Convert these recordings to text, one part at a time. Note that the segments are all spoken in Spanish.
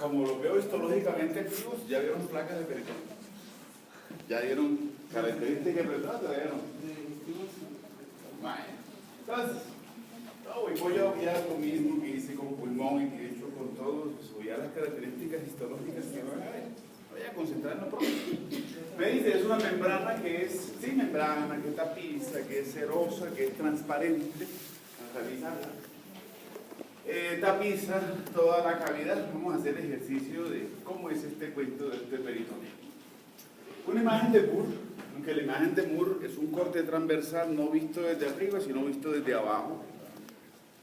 como los veo histológicamente activos, ya vieron placas de peritoneo. Ya dieron características, ¿verdad? Todavía no. Bueno, entonces, voy a obviar lo mismo que hice con pulmón y que he hecho con todos, pues obviar las características histológicas que van a ver. Voy a concentrar en lo propio. Me dice, es una membrana que es sin membrana, que es tapiza, que es cerosa, que es transparente. Vamos a revisarla. Tapiza toda la cavidad. Vamos a hacer ejercicio de cómo es este cuento de este peritoneo. Una imagen de Moore, aunque la imagen de Moore es un corte transversal no visto desde arriba, sino visto desde abajo.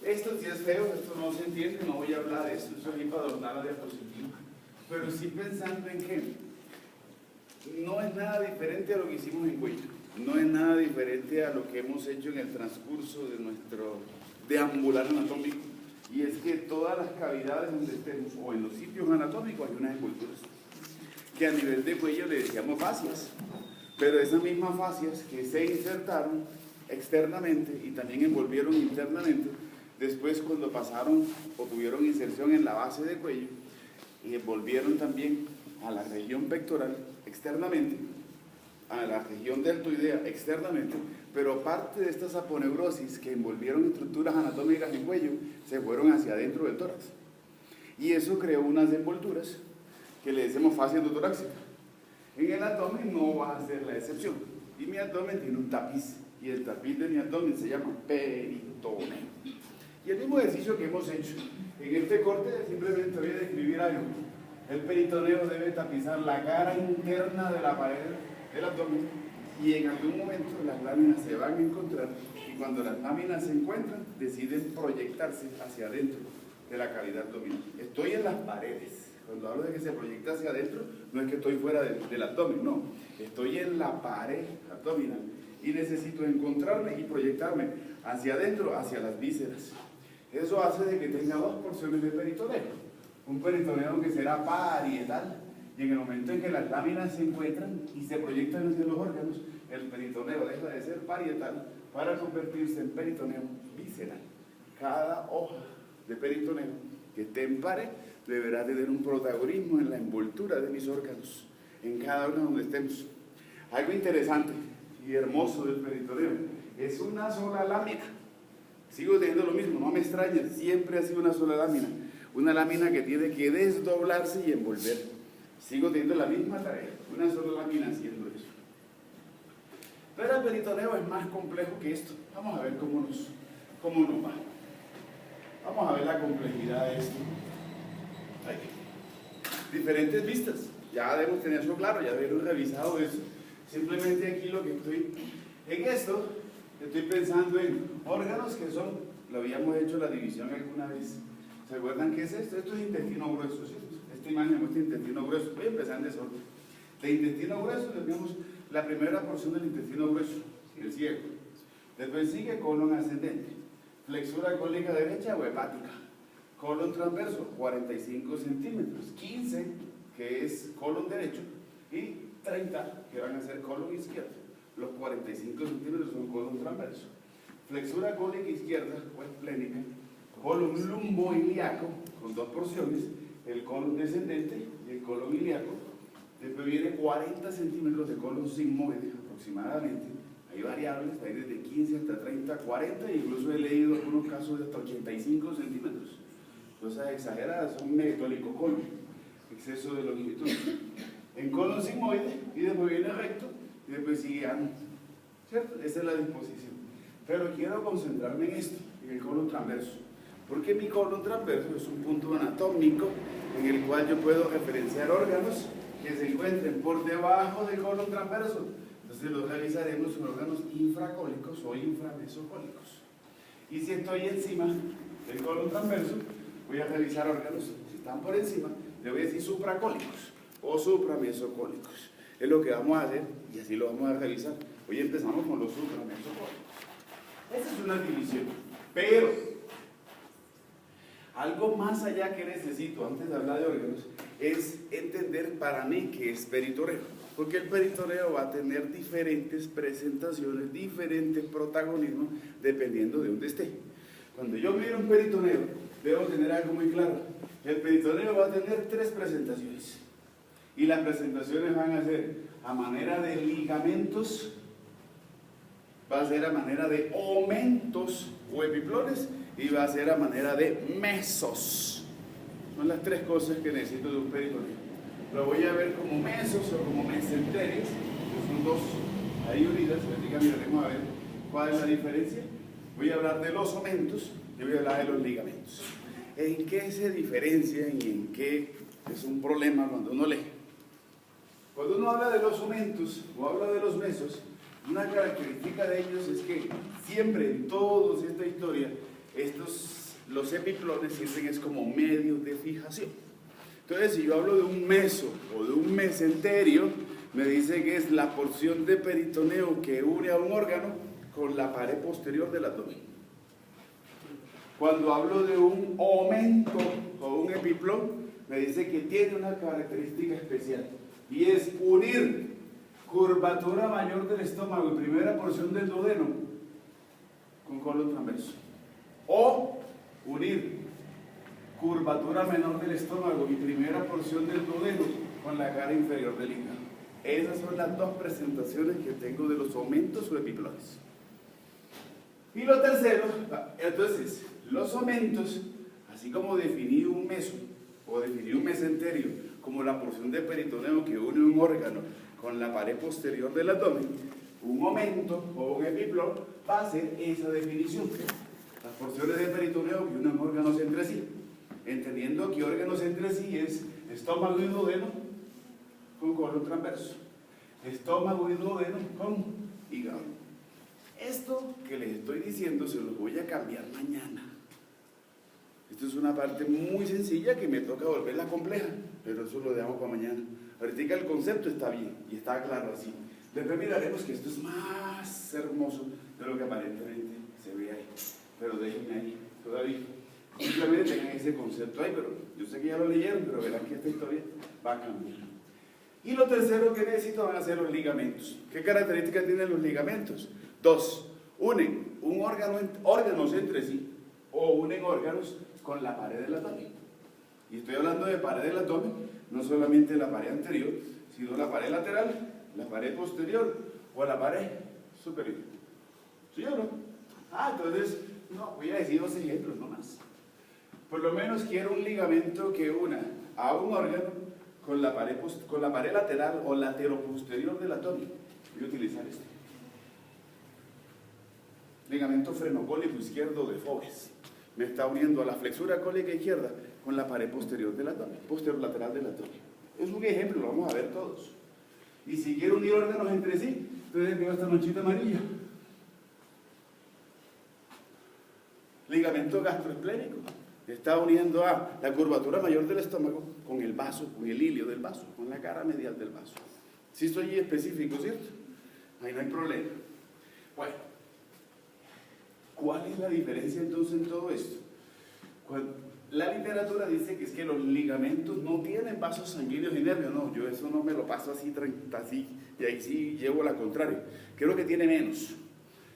Esto sí es feo, esto no se entiende, no voy a hablar de esto, eso es para adornar la diapositiva. Pero sí pensando en que no es nada diferente a lo que hicimos en cuello, no es nada diferente a lo que hemos hecho en el transcurso de nuestro deambular anatómico, y es que todas las cavidades donde estemos, o en los sitios anatómicos, hay unas envolturas, que a nivel de cuello le decíamos fascias, pero esas mismas fascias que se insertaron externamente y también envolvieron internamente, después cuando pasaron o tuvieron inserción en la base de cuello, y envolvieron también a la región pectoral externamente, a la región deltoidea externamente, pero parte de estas aponeurosis que envolvieron estructuras anatómicas en cuello se fueron hacia adentro del tórax. Y eso creó unas envolturas que le decimos fascia endotorácica. En el abdomen no va a ser la excepción. Y mi abdomen tiene un tapiz, y el tapiz de mi abdomen se llama peritoneo. Y el mismo ejercicio que hemos hecho en este corte, simplemente voy a describir algo. El peritoneo debe tapizar la cara interna de la pared del abdomen, y en algún momento las láminas se van a encontrar, y cuando las láminas se encuentran, deciden proyectarse hacia adentro de la cavidad abdominal. Estoy en las paredes. Cuando hablo de que se proyecta hacia adentro, no es que estoy fuera del abdomen, no. Estoy en la pared abdominal y necesito encontrarme y proyectarme hacia adentro, hacia las vísceras. Eso hace de que tenga dos porciones de peritoneo. Un peritoneo que será parietal, y en el momento en que las láminas se encuentran y se proyectan hacia los órganos, el peritoneo deja de ser parietal para convertirse en peritoneo visceral. Cada hoja de peritoneo que esté en pared deberá tener un protagonismo en la envoltura de mis órganos, en cada órgano donde estemos. Algo interesante y hermoso del peritoneo es una sola lámina. Sigo teniendo lo mismo, no me extraña, siempre ha sido una sola lámina. Una lámina que tiene que desdoblarse y envolver. Sigo teniendo la misma tarea, una sola lámina haciendo eso. Pero el peritoneo es más complejo que esto. Vamos a ver cómo nos va. Vamos a ver la complejidad de esto. Aquí. Diferentes vistas. Ya debemos tener eso claro, ya debemos revisado eso. Simplemente aquí lo que estoy en esto, estoy pensando en órganos que son, lo habíamos hecho la división alguna vez. ¿Se acuerdan qué es esto? Esto es intestino grueso, ¿cierto? Esta imagen muestra intestino grueso. Voy a empezar en desorden. De intestino grueso tenemos la primera porción del intestino grueso, el ciego. Después sigue colon ascendente, flexura cólica derecha o hepática, colon transverso 45 centímetros, 15 que es colon derecho y 30 que van a ser colon izquierdo. Los 45 centímetros son colon transverso. Flexura cólica izquierda o esplénica, colon lumboiliaco con dos porciones, el colon descendente y el colon ilíaco. Después viene 40 centímetros de colon sigmoide aproximadamente. Hay variables, hay desde 15 hasta 30, 40, incluso he leído algunos casos de hasta 85 centímetros. Cosas exageradas, son megatólico colon, exceso de longitud. En colon sigmoide, y después viene recto, y después sigue ano. ¿Cierto? Esa es la disposición. Pero quiero concentrarme en esto, en el colon transverso. Porque mi colon transverso es un punto anatómico en el cual yo puedo referenciar órganos que se encuentren por debajo del colon transverso. Entonces los revisaremos con órganos infracólicos o inframesocólicos. Y si estoy encima del colon transverso, voy a revisar órganos, si están por encima, le voy a decir supracólicos o supramesocólicos. Es lo que vamos a hacer y así lo vamos a revisar. Hoy empezamos con los supramesocólicos. Esa es una división. Pero algo más allá que necesito antes de hablar de órganos es entender para mí qué es peritoneo. Porque el peritoneo va a tener diferentes presentaciones, diferentes protagonismos, dependiendo de dónde esté. Cuando yo miro un peritoneo, debo tener algo muy claro. El peritoneo va a tener 3 presentaciones. Y las presentaciones van a ser a manera de ligamentos, va a ser a manera de omentos o epiplones, y va a ser a manera de mesos. Son las 3 cosas que necesito de un peritoneo. Lo voy a ver como mesos o como mesenterios, que son 2 ahí unidas. Miraremos a ver cuál es la diferencia. Voy a hablar de los omentos y voy a hablar de los ligamentos. ¿En qué se diferencian y en qué es un problema cuando uno lee? Cuando uno habla de los omentos o habla de los mesos, una característica de ellos es que siempre en toda esta historia, los epiplones sirven es como medios de fijación. Entonces, si yo hablo de un meso o de un mesenterio, me dice que es la porción de peritoneo que une a un órgano con la pared posterior del abdomen. Cuando hablo de un omento o un epiplón, me dice que tiene una característica especial, y es unir curvatura mayor del estómago y primera porción del duodeno con colon transverso, o unir curvatura menor del estómago y primera porción del duodeno con la cara inferior del hígado. Esas son las 2 presentaciones que tengo de los omentos o epiplones. Y lo tercero, entonces, los omentos, así como definí un meso o definí un mesenterio como la porción de peritoneo que une un órgano con la pared posterior del abdomen, un omento o un epiplón va a ser esa definición. Las porciones de peritoneo que unen órganos entre sí, entendiendo que órganos entre sí es estómago y duodeno con colon transverso, estómago y duodeno con hígado. Esto que les estoy diciendo se los voy a cambiar mañana. Esto es una parte muy sencilla que me toca volverla compleja, pero eso lo dejamos para mañana. Ahorita el concepto está bien y está claro así. Después miraremos que esto es más hermoso de lo que aparentemente se ve ahí. Pero déjenme ahí todavía. Simplemente tengan ese concepto ahí, pero yo sé que ya lo leyeron, pero verán que esta historia va a cambiar. Y lo tercero que necesito van a ser los ligamentos. ¿Qué características tienen los ligamentos? 2. Unen órganos entre sí, o unen órganos con la pared del abdomen. Y estoy hablando de pared del abdomen, no solamente la pared anterior, sino la pared lateral, la pared posterior o la pared superior. ¿Sí o no? Entonces, no, voy a decir 2 ejemplos nomás. Por lo menos quiero un ligamento que una a un órgano con la pared lateral o lateroposterior del abdomen. Voy a utilizar este. Ligamento frenocólico izquierdo de Foves. Me está uniendo a la flexura cólica izquierda con la pared posterior del abdomen, posterior lateral del abdomen. Es un ejemplo, lo vamos a ver todos. Y si quiero unir órganos entre sí, entonces veo esta manchita amarilla. Ligamento gastroesplénico. Está uniendo a la curvatura mayor del estómago con el vaso, con el hilio del vaso, con la cara medial del vaso. Si estoy específico, ¿cierto? Ahí no hay problema. Bueno, ¿cuál es la diferencia entonces en todo esto? La literatura dice que es que los ligamentos no tienen vasos sanguíneos y nervios. No, yo eso no me lo paso así, y ahí sí llevo la contraria. Creo que tiene menos.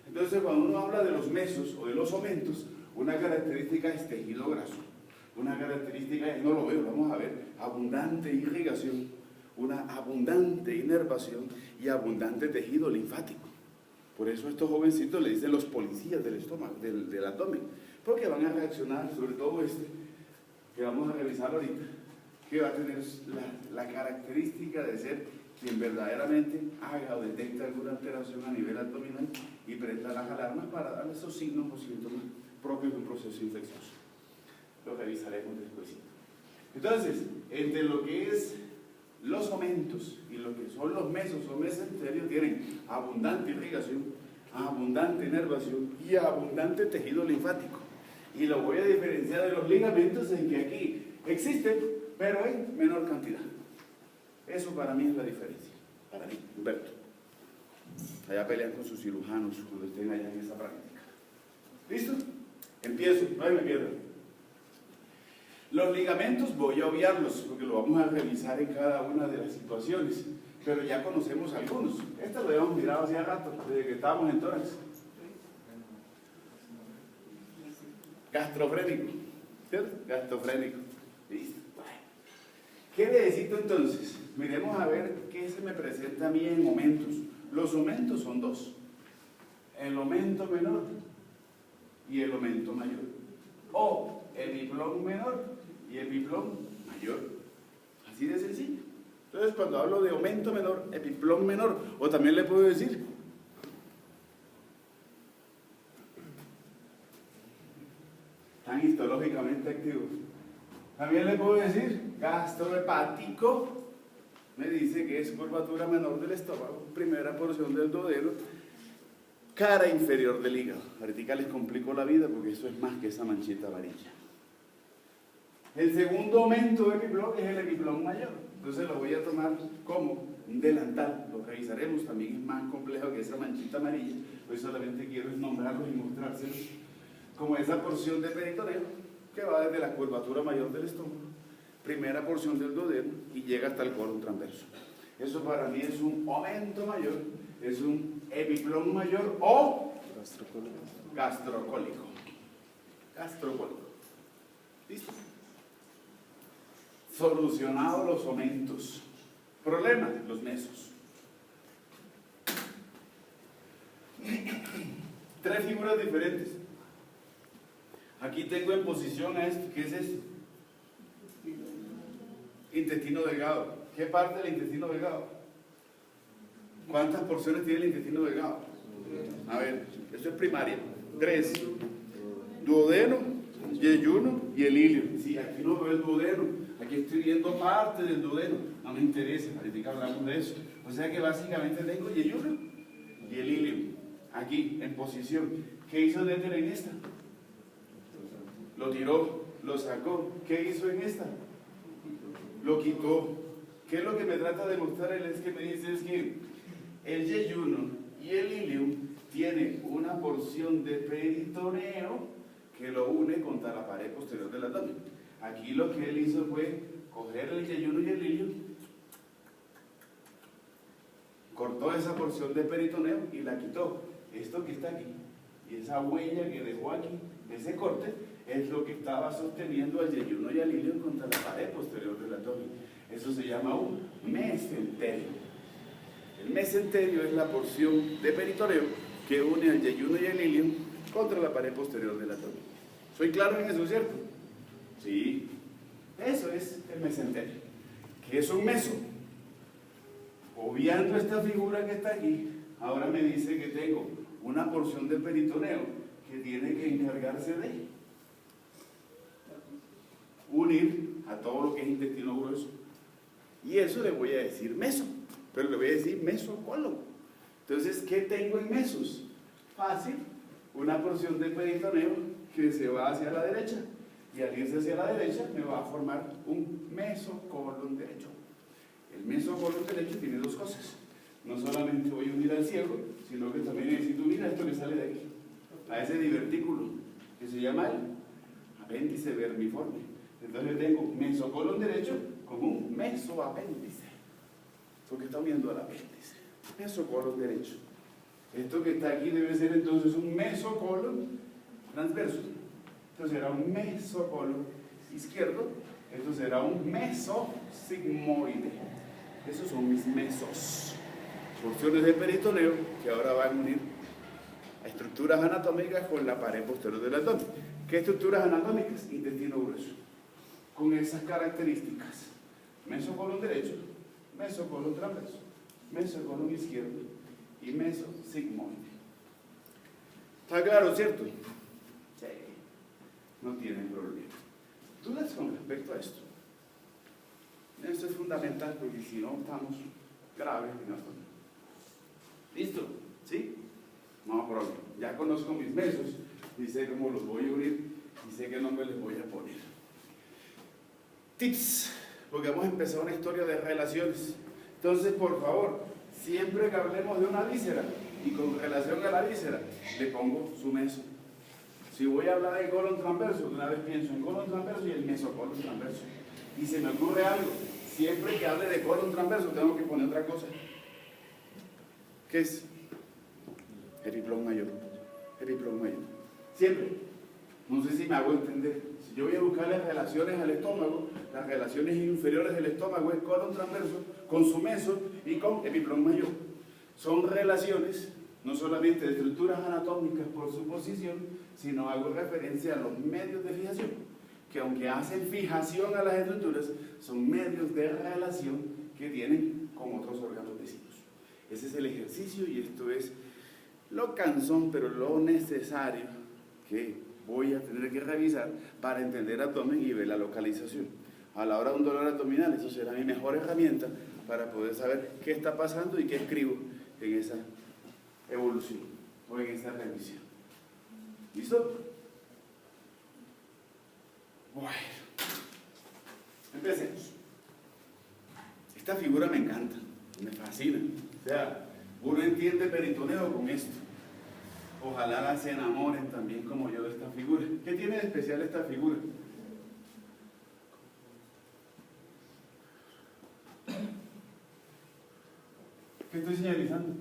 Entonces, cuando uno habla de los mesos o de los omentos, una característica es tejido graso. Una característica es, no lo veo, vamos a ver, abundante irrigación, una abundante inervación y abundante tejido linfático. Por eso a estos jovencitos le dicen los policías del estómago, del abdomen, porque van a reaccionar, sobre todo este, que vamos a revisar ahorita, que va a tener la característica de ser quien verdaderamente haga o detecta alguna alteración a nivel abdominal y prenda las alarmas para dar esos signos o síntomas propios de un proceso infeccioso. Lo revisaremos después. Entonces, entre lo que es los omentos y lo que son los mesos o mesenterios, tienen abundante irrigación, abundante inervación y abundante tejido linfático. Y lo voy a diferenciar de los ligamentos en que aquí existen, pero en menor cantidad. Eso para mí es la diferencia. Para mí, Humberto. Allá pelean con sus cirujanos cuando estén allá en esa práctica. ¿Listo? Empiezo, no me pierdan. Los ligamentos voy a obviarlos porque lo vamos a revisar en cada una de las situaciones, pero ya conocemos algunos. Este lo habíamos mirado hacía rato, desde que estábamos en tórax. gastrofrénico, ¿cierto? Gastrofrénico. Listo. Bueno. ¿Qué necesito entonces? Miremos a ver qué se me presenta a mí en aumentos. Los aumentos son dos: el aumento menor y el aumento mayor, o epiplón menor y epiplón mayor. Así de sencillo. Entonces, cuando hablo de aumento menor, epiplón menor, o también le puedo decir tan histológicamente activo, también le puedo decir gastrohepático. Me dice que es curvatura menor del estómago, primera porción del duodeno, cara inferior del hígado. Ahorita les complico la vida porque eso es más que esa manchita amarilla. El segundo aumento de epiplón es el epiplón mayor. Entonces lo voy a tomar como un delantal. Lo revisaremos, también es más complejo que esa manchita amarilla. Hoy solamente quiero nombrarlos y mostrárselos como esa porción de peritoneo que va desde la curvatura mayor del estómago, primera porción del duodeno, y llega hasta el colon transverso. Eso para mí es un aumento mayor, es un epiplón mayor o gastrocólico. Gastrocólico. ¿Listo? Solucionados los aumentos. Problema, los mesos. Tres figuras diferentes. Aquí tengo en posición a esto. ¿Qué es esto? Intestino delgado. ¿Qué parte del intestino delgado? ¿Cuántas porciones tiene el intestino delgado? A ver, esto es primaria. 3. Duodeno, yeyuno y el ilio. Sí, aquí no veo el duodeno. Aquí estoy viendo parte del duodeno. No me interesa, ahorita hablamos de eso. O sea que básicamente tengo yeyuno y el ilio. Aquí, en posición. ¿Qué hizo Néter en esta? Lo tiró, lo sacó. ¿Qué hizo en esta? Lo quitó. ¿Qué es lo que me trata de mostrar él? Es que me dice es que el yeyuno y el ilium tiene una porción de peritoneo que lo une contra la pared posterior del abdomen. Aquí lo que él hizo fue coger el yeyuno y el ilium, cortó esa porción de peritoneo y la quitó. Esto que está aquí y esa huella que dejó aquí, ese corte, es lo que estaba sosteniendo al yeyuno y al ilium contra la pared posterior del abdomen. Eso se llama un mesenterio. El mesenterio es la porción de peritoneo que une al yeyuno y al ilium contra la pared posterior del abdomen. ¿Soy claro en eso, cierto? Sí. Eso es el mesenterio. ¿Qué es un meso? Obviando esta figura que está aquí, ahora me dice que tengo una porción del peritoneo que tiene que encargarse de unir a todo lo que es intestino grueso. Y eso le voy a decir meso, pero le voy a decir mesocolon. Entonces, ¿qué tengo en mesos? Fácil, una porción del peritoneo que se va hacia la derecha, y al irse hacia la derecha me va a formar un mesocolon derecho. El mesocolon derecho tiene dos cosas. No solamente voy a unir al ciego, sino que también necesito unir a esto que sale de aquí, a ese divertículo que se llama el apéndice vermiforme. Entonces tengo mesocolon derecho como un mesoapéndice, porque está uniendo al apéndice. Mesocolon derecho. Esto que está aquí debe ser entonces un mesocolon transverso. Esto será un mesocolon izquierdo. Esto será un mesosigmoide. Esos son mis mesos. Porciones de peritoneo que ahora van a unir a estructuras anatómicas con la pared posterior del abdomen. ¿Qué estructuras anatómicas? Intestino grueso. Con esas características: mesocolon derecho, mesocolon transverso, mesocolon izquierdo y mesosigmoide. ¿Está claro, cierto? Sí. No tienen problema. ¿Dudas con respecto a esto? Esto es fundamental porque si no estamos graves en la zona. ¿Listo? ¿Sí? No problema. Ya conozco mis mesos y sé cómo los voy a unir y sé qué nombre les voy a poner. Tips, porque vamos a empezar una historia de relaciones. Entonces, por favor, siempre que hablemos de una víscera y con relación a la víscera, le pongo su meso. Si voy a hablar de colon transverso, una vez pienso en colon transverso y el mesocolon transverso. Y se me ocurre algo, siempre que hable de colon transverso tengo que poner otra cosa. ¿Qué es? Epiplón mayor. Epiplón mayor. Siempre. No sé si me hago entender. Si yo voy a buscar las relaciones al estómago, las relaciones inferiores del estómago es colon transverso, con su meso y con epiplón mayor. Son relaciones no solamente de estructuras anatómicas por su posición, sino hago referencia a los medios de fijación, que aunque hacen fijación a las estructuras, son medios de relación que tienen con otros órganos vecinos. Ese es el ejercicio y esto es lo cansón, pero lo necesario que voy a tener que revisar para entender abdomen y ver la localización. A la hora de un dolor abdominal, eso será mi mejor herramienta para poder saber qué está pasando y qué escribo en esa evolución o en esa revisión. ¿Listo? Bueno, empecemos. Esta figura me encanta, me fascina. O sea, uno entiende peritoneo con esto. Ojalá se enamoren también como yo de esta figura. ¿Qué tiene de especial esta figura? ¿Qué estoy señalizando?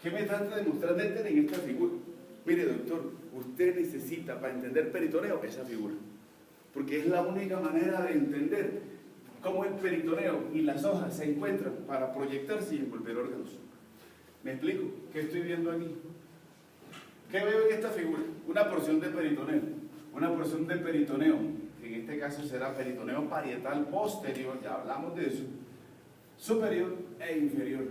¿Qué me trata de mostrar Déter en esta figura? Mire, doctor, usted necesita para entender peritoneo esa figura, porque es la única manera de entender cómo el peritoneo y las hojas se encuentran para proyectarse y envolver órganos. ¿Me explico? ¿Qué estoy viendo aquí? ¿Qué veo en esta figura? Una porción de peritoneo. Una porción de peritoneo, en este caso será peritoneo parietal posterior, ya hablamos de eso, superior e inferior.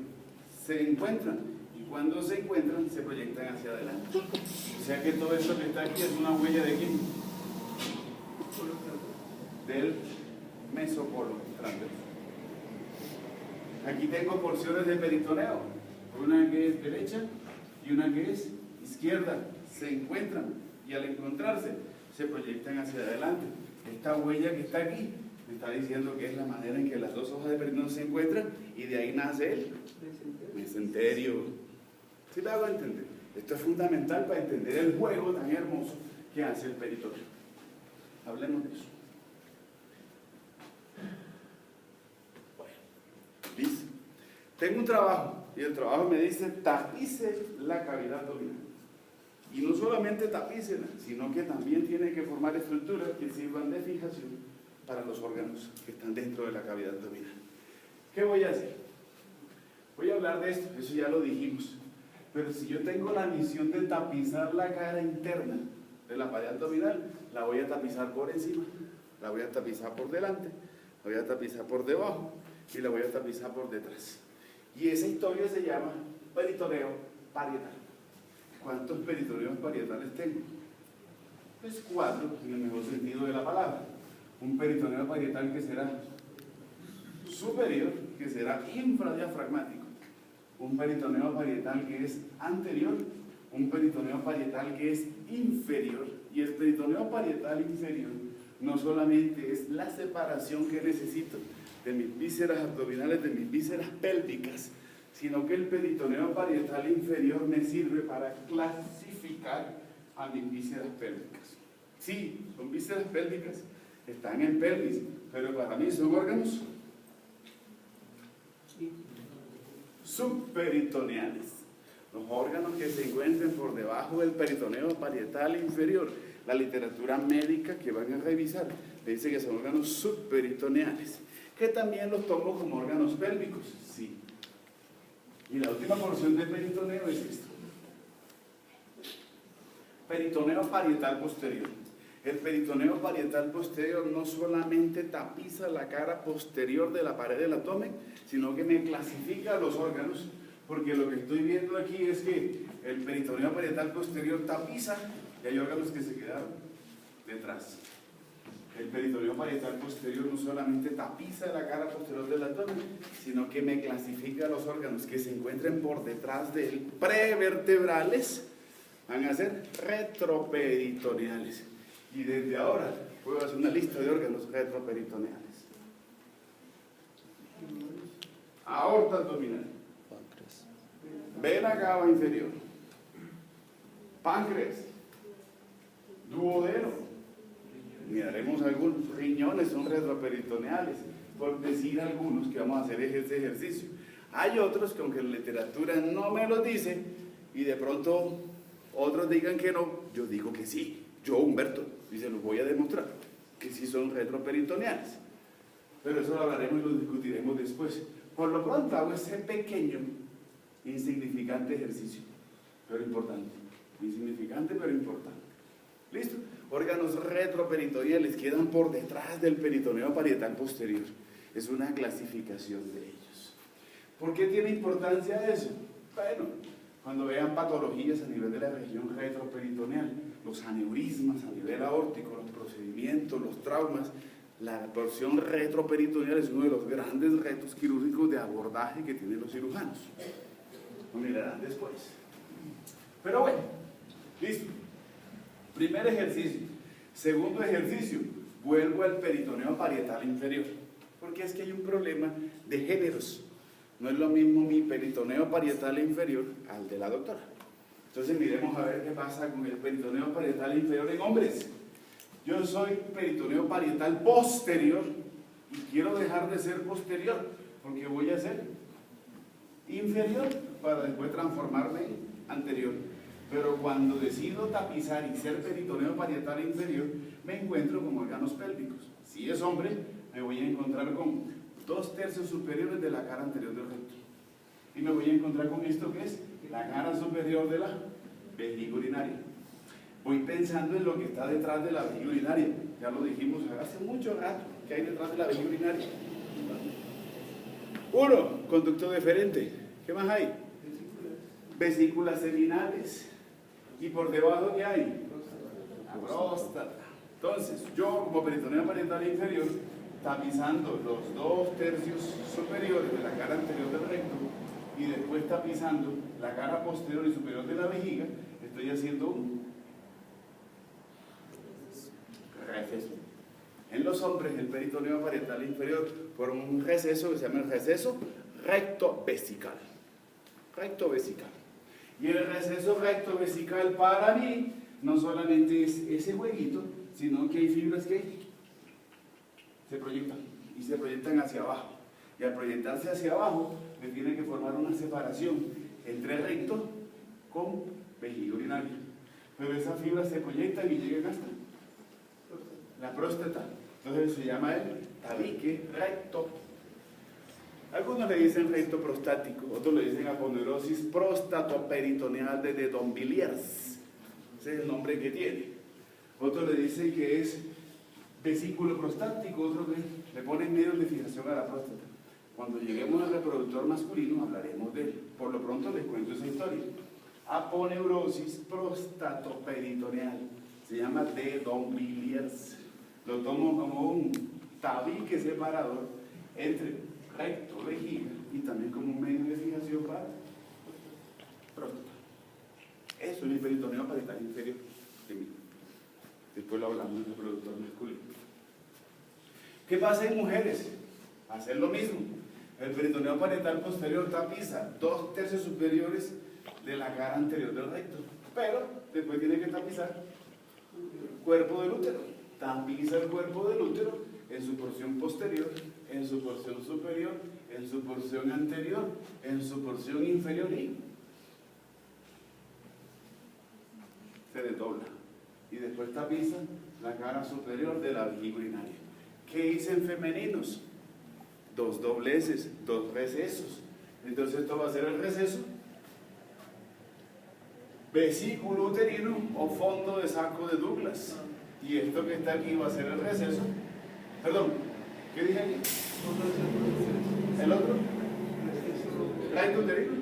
Se encuentran y cuando se encuentran se proyectan hacia adelante. O sea que todo esto que está aquí es una huella de quién? Del mesocolo transverso. Aquí tengo porciones de peritoneo, una que es derecha y una que es izquierda. Se encuentran y al encontrarse se proyectan hacia adelante. Esta huella que está aquí me está diciendo que es la manera en que las dos hojas de peritoneo se encuentran y de ahí nace el mesenterio. ¿Sí me hago entender? Esto es fundamental para entender el juego tan hermoso que hace el peritoneo. Hablemos de eso. Bueno, dice, tengo un trabajo y el trabajo me dice tapice la cavidad abdominal. Y no solamente tapícela, sino que también tiene que formar estructuras que sirvan de fijación para los órganos que están dentro de la cavidad abdominal. ¿Qué voy a hacer? Voy a hablar de esto, eso ya lo dijimos. Pero si yo tengo la misión de tapizar la cara interna de la pared abdominal, la voy a tapizar por encima, la voy a tapizar por delante, la voy a tapizar por debajo y la voy a tapizar por detrás. Y esa historia se llama peritoneo parietal. ¿Cuántos peritoneos parietales tengo? Pues 4, en el mejor sentido de la palabra. Un peritoneo parietal que será superior, que será infradiafragmático. Un peritoneo parietal que es anterior, un peritoneo parietal que es inferior. Y el peritoneo parietal inferior no solamente es la separación que necesito de mis vísceras abdominales, de mis vísceras pélvicas, sino que el peritoneo parietal inferior me sirve para clasificar a mis vísceras pélvicas. Sí, son vísceras pélvicas, están en pelvis, pero para mí son órganos subperitoneales. Los órganos que se encuentren por debajo del peritoneo parietal inferior. La literatura médica que van a revisar le dice que son órganos subperitoneales, que también los tomo como órganos pélvicos, sí. Y la última porción de peritoneo es esto. Peritoneo parietal posterior. El peritoneo parietal posterior no solamente tapiza la cara posterior de la pared del abdomen, sino que me clasifica los órganos, porque lo que estoy viendo aquí es que el peritoneo parietal posterior tapiza y hay órganos que se quedaron detrás. El peritoneo parietal posterior no solamente tapiza la cara posterior del abdomen, sino que me clasifica los órganos que se encuentren por detrás de él, prevertebrales, van a ser retroperitoneales. Y desde ahora puedo hacer una lista de órganos retroperitoneales. Aorta abdominal, vena cava inferior, páncreas, duodeno, miraremos algunos, riñones son retroperitoneales, por decir algunos que vamos a hacer este ejercicio. Hay otros que aunque la literatura no me lo dice y de pronto otros digan que no, yo digo que sí, Yo, Humberto, y se los voy a demostrar, que sí son retroperitoneales. Pero eso lo hablaremos y lo discutiremos después. Por lo pronto hago ese pequeño, insignificante ejercicio, pero importante. Insignificante, pero importante. ¿Listo? Órganos retroperitoneales quedan por detrás del peritoneo parietal posterior. Es una clasificación de ellos. ¿Por qué tiene importancia eso? Bueno, cuando vean patologías a nivel de la región retroperitoneal, los aneurismas a nivel aórtico, los procedimientos, los traumas, la porción retroperitoneal es uno de los grandes retos quirúrgicos de abordaje que tienen los cirujanos. Lo mirarán después. Pero bueno, listo. Primer ejercicio. Segundo ejercicio, vuelvo al peritoneo parietal inferior. Porque es que hay un problema de géneros. No es lo mismo mi peritoneo parietal inferior al de la doctora. Entonces miremos a ver qué pasa con el peritoneo parietal inferior en hombres. Yo soy peritoneo parietal posterior y quiero dejar de ser posterior porque voy a ser inferior para después transformarme en anterior. Pero cuando decido tapizar y ser peritoneo parietal inferior, me encuentro con órganos pélvicos. Si es hombre, me voy a encontrar con 2/3 superiores de la cara anterior del recto. Y me voy a encontrar con esto que es la cara superior de la vejiga urinaria. Voy pensando en lo que está detrás de la vejiga urinaria. Ya lo dijimos hace mucho rato, que hay detrás de la vejiga urinaria. 1, conducto deferente. ¿Qué más hay? Vesículas seminales. ¿Y por debajo qué hay? La próstata. Entonces, yo como peritoneo parietal inferior, tapizando los 2/3 superiores de la cara anterior del recto y después tapizando la cara posterior y superior de la vejiga, estoy haciendo un receso. En los hombres, el peritoneo parietal inferior forma un receso que se llama el receso recto vesical. Recto vesical. Y el receso recto vesical para mí no solamente es ese huequito, sino que hay fibras que se proyectan y se proyectan hacia abajo. Y al proyectarse hacia abajo, me tiene que formar una separación entre recto con vejiga urinaria. Pero esas fibras se proyectan y llegan hasta la próstata. Entonces se llama el tabique recto. Algunos le dicen recto prostático, otros le dicen aponeurosis prostatoperitoneal de Don Villiers. Ese es el nombre que tiene. Otros le dicen que es vesículo prostático, otros le ponen medios de fijación a la próstata. Cuando lleguemos al reproductor masculino hablaremos de él. Por lo pronto les cuento esa historia. Aponeurosis prostatoperitoneal. Se llama de Don Villiers. Lo tomo como un tabique separador entre recto, vejiga y también como un medio de fijación para próstata. Eso es el peritoneo parietal inferior. Después lo hablamos en el reproductor masculino. ¿Qué pasa en mujeres? Hacer lo mismo. El peritoneo parietal posterior tapiza 2/3 superiores de la cara anterior del recto, pero después tiene que tapizar el cuerpo del útero. Tapiza el cuerpo del útero en su porción posterior, en su porción superior, en su porción anterior, en su porción inferior y se desdobla. Y después tapiza la cara superior de la vejiga urinaria. ¿Qué hice en femeninos? 2 dobleces, 2 recesos. Entonces esto va a ser el receso vesículo uterino o fondo de saco de Douglas. Y esto que está aquí va a ser el receso. Perdón, ¿qué dije aquí? ¿El otro? ¿Recto uterino?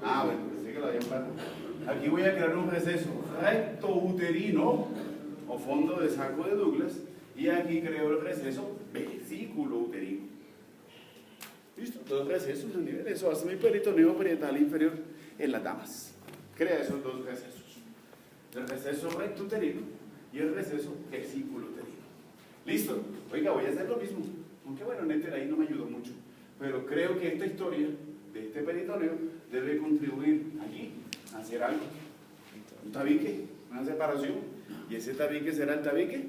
Ah, bueno, pensé que lo había empatado. Aquí voy a crear un receso recto uterino o fondo de saco de Douglas y aquí creo el receso vesículo uterino. ¿Listo? 2 recesos a nivel. Eso hace mi peritoneo parietal inferior en las damas. Crea esos 2 recesos. El receso recto uterino y el receso vesículo uterino. ¿Listo? Oiga, voy a hacer lo mismo. Aunque bueno, Néter ahí no me ayudó mucho. Pero creo que esta historia de este peritoneo debe contribuir aquí a hacer algo. Un tabique, una separación. Y ese tabique será el tabique.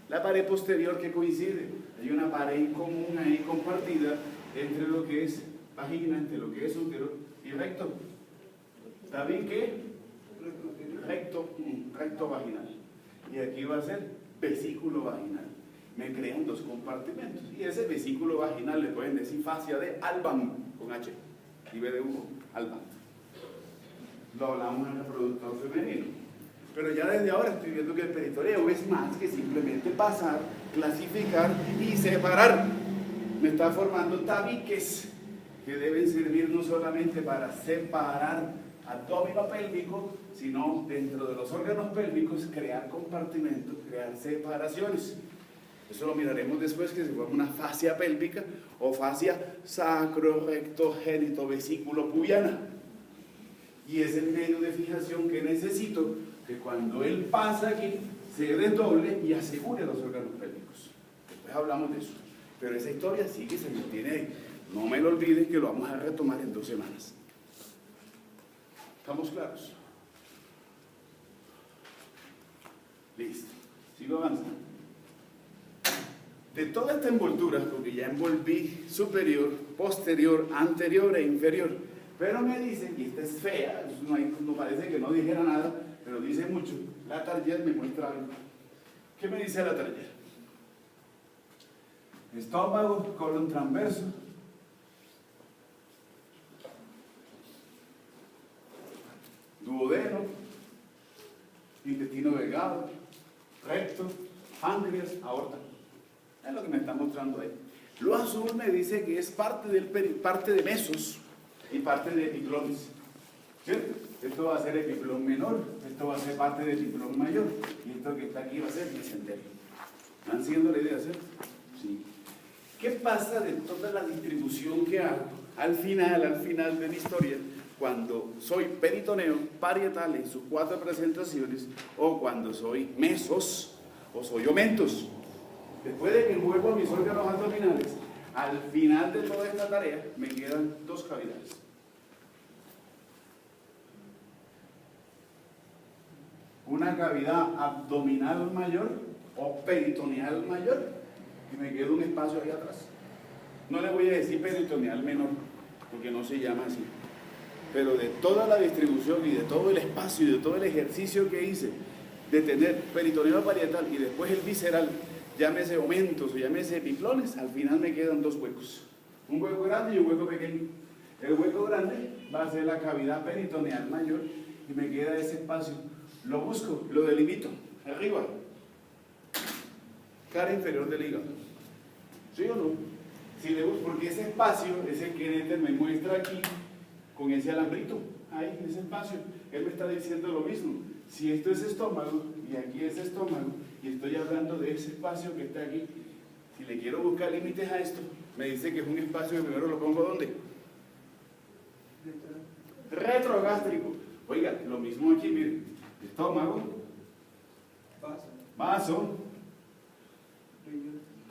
La pared posterior que coincide. Hay una pared común ahí compartida entre lo que es vagina, entre lo que es útero y recto. Tabique recto. tracto vaginal. Y aquí va a ser vesículo vaginal. Me crean dos compartimentos. Y ese vesículo vaginal le pueden decir fascia de Albam, con H, y B de Hugo, Albam. Lo hablamos en el reproductor femenino. Pero ya desde ahora estoy viendo que el peritoneo es más que simplemente pasar, clasificar y separar. Me está formando tabiques que deben servir no solamente para separar abdomen pélvico, sino dentro de los órganos pélvicos crear compartimentos, crear separaciones. Eso lo miraremos después, que se forma una fascia pélvica o fascia sacro, recto, génito, vesículo pubiana. Y es el medio de fijación que necesito que cuando él pasa aquí se desdoble y asegure los órganos pélvicos. Después hablamos de eso. Pero esa historia sí que se mantiene ahí. No me lo olviden, que lo vamos a retomar en 2 semanas. ¿Estamos claros? Listo. Sigo avanzando. De toda esta envoltura, porque ya envolví superior, posterior, anterior e inferior, pero me dicen, y esta es fea, no parece que no dijera nada, pero dice mucho. La Target me muestra algo. ¿Qué me dice la Target? Estómago, colon transverso, duodeno, intestino delgado, recto, páncreas, aorta. Es lo que me está mostrando ahí. Lo azul me dice que es parte de mesos y parte de epiplones. ¿Cierto? Esto va a ser epiplón menor, esto va a ser parte del epiplón mayor, y esto que está aquí va a ser mesenterio. ¿Están siguiendo la idea, cierto? Sí. ¿Qué pasa de toda la distribución que hago al final de la historia, cuando soy peritoneo parietal en sus 4 presentaciones, o cuando soy mesos o soy omentos? Después de que envuelvo a mis órganos abdominales, al final de toda esta tarea me quedan 2 cavidades. Una cavidad abdominal mayor o peritoneal mayor, y me queda un espacio ahí atrás. No le voy a decir peritoneal menor, porque no se llama así. Pero de toda la distribución y de todo el espacio y de todo el ejercicio que hice de tener peritoneo parietal y después el visceral, llámese aumentos o llámese epiplones, al final me quedan 2 huecos. Un hueco grande y un hueco pequeño. El hueco grande va a ser la cavidad peritoneal mayor y me queda ese espacio. Lo busco, lo delimito, arriba. Cara inferior del hígado. ¿Sí o no? Si le busco, porque ese espacio es el que Nether me muestra aquí con ese alambrito. Ahí, ese espacio. Él me está diciendo lo mismo. Si esto es estómago y aquí es estómago, y estoy hablando de ese espacio que está aquí, si le quiero buscar límites a esto, me dice que es un espacio que primero lo pongo ¿dónde? Retrogástrico. Oiga, lo mismo aquí, miren. Estómago, vaso,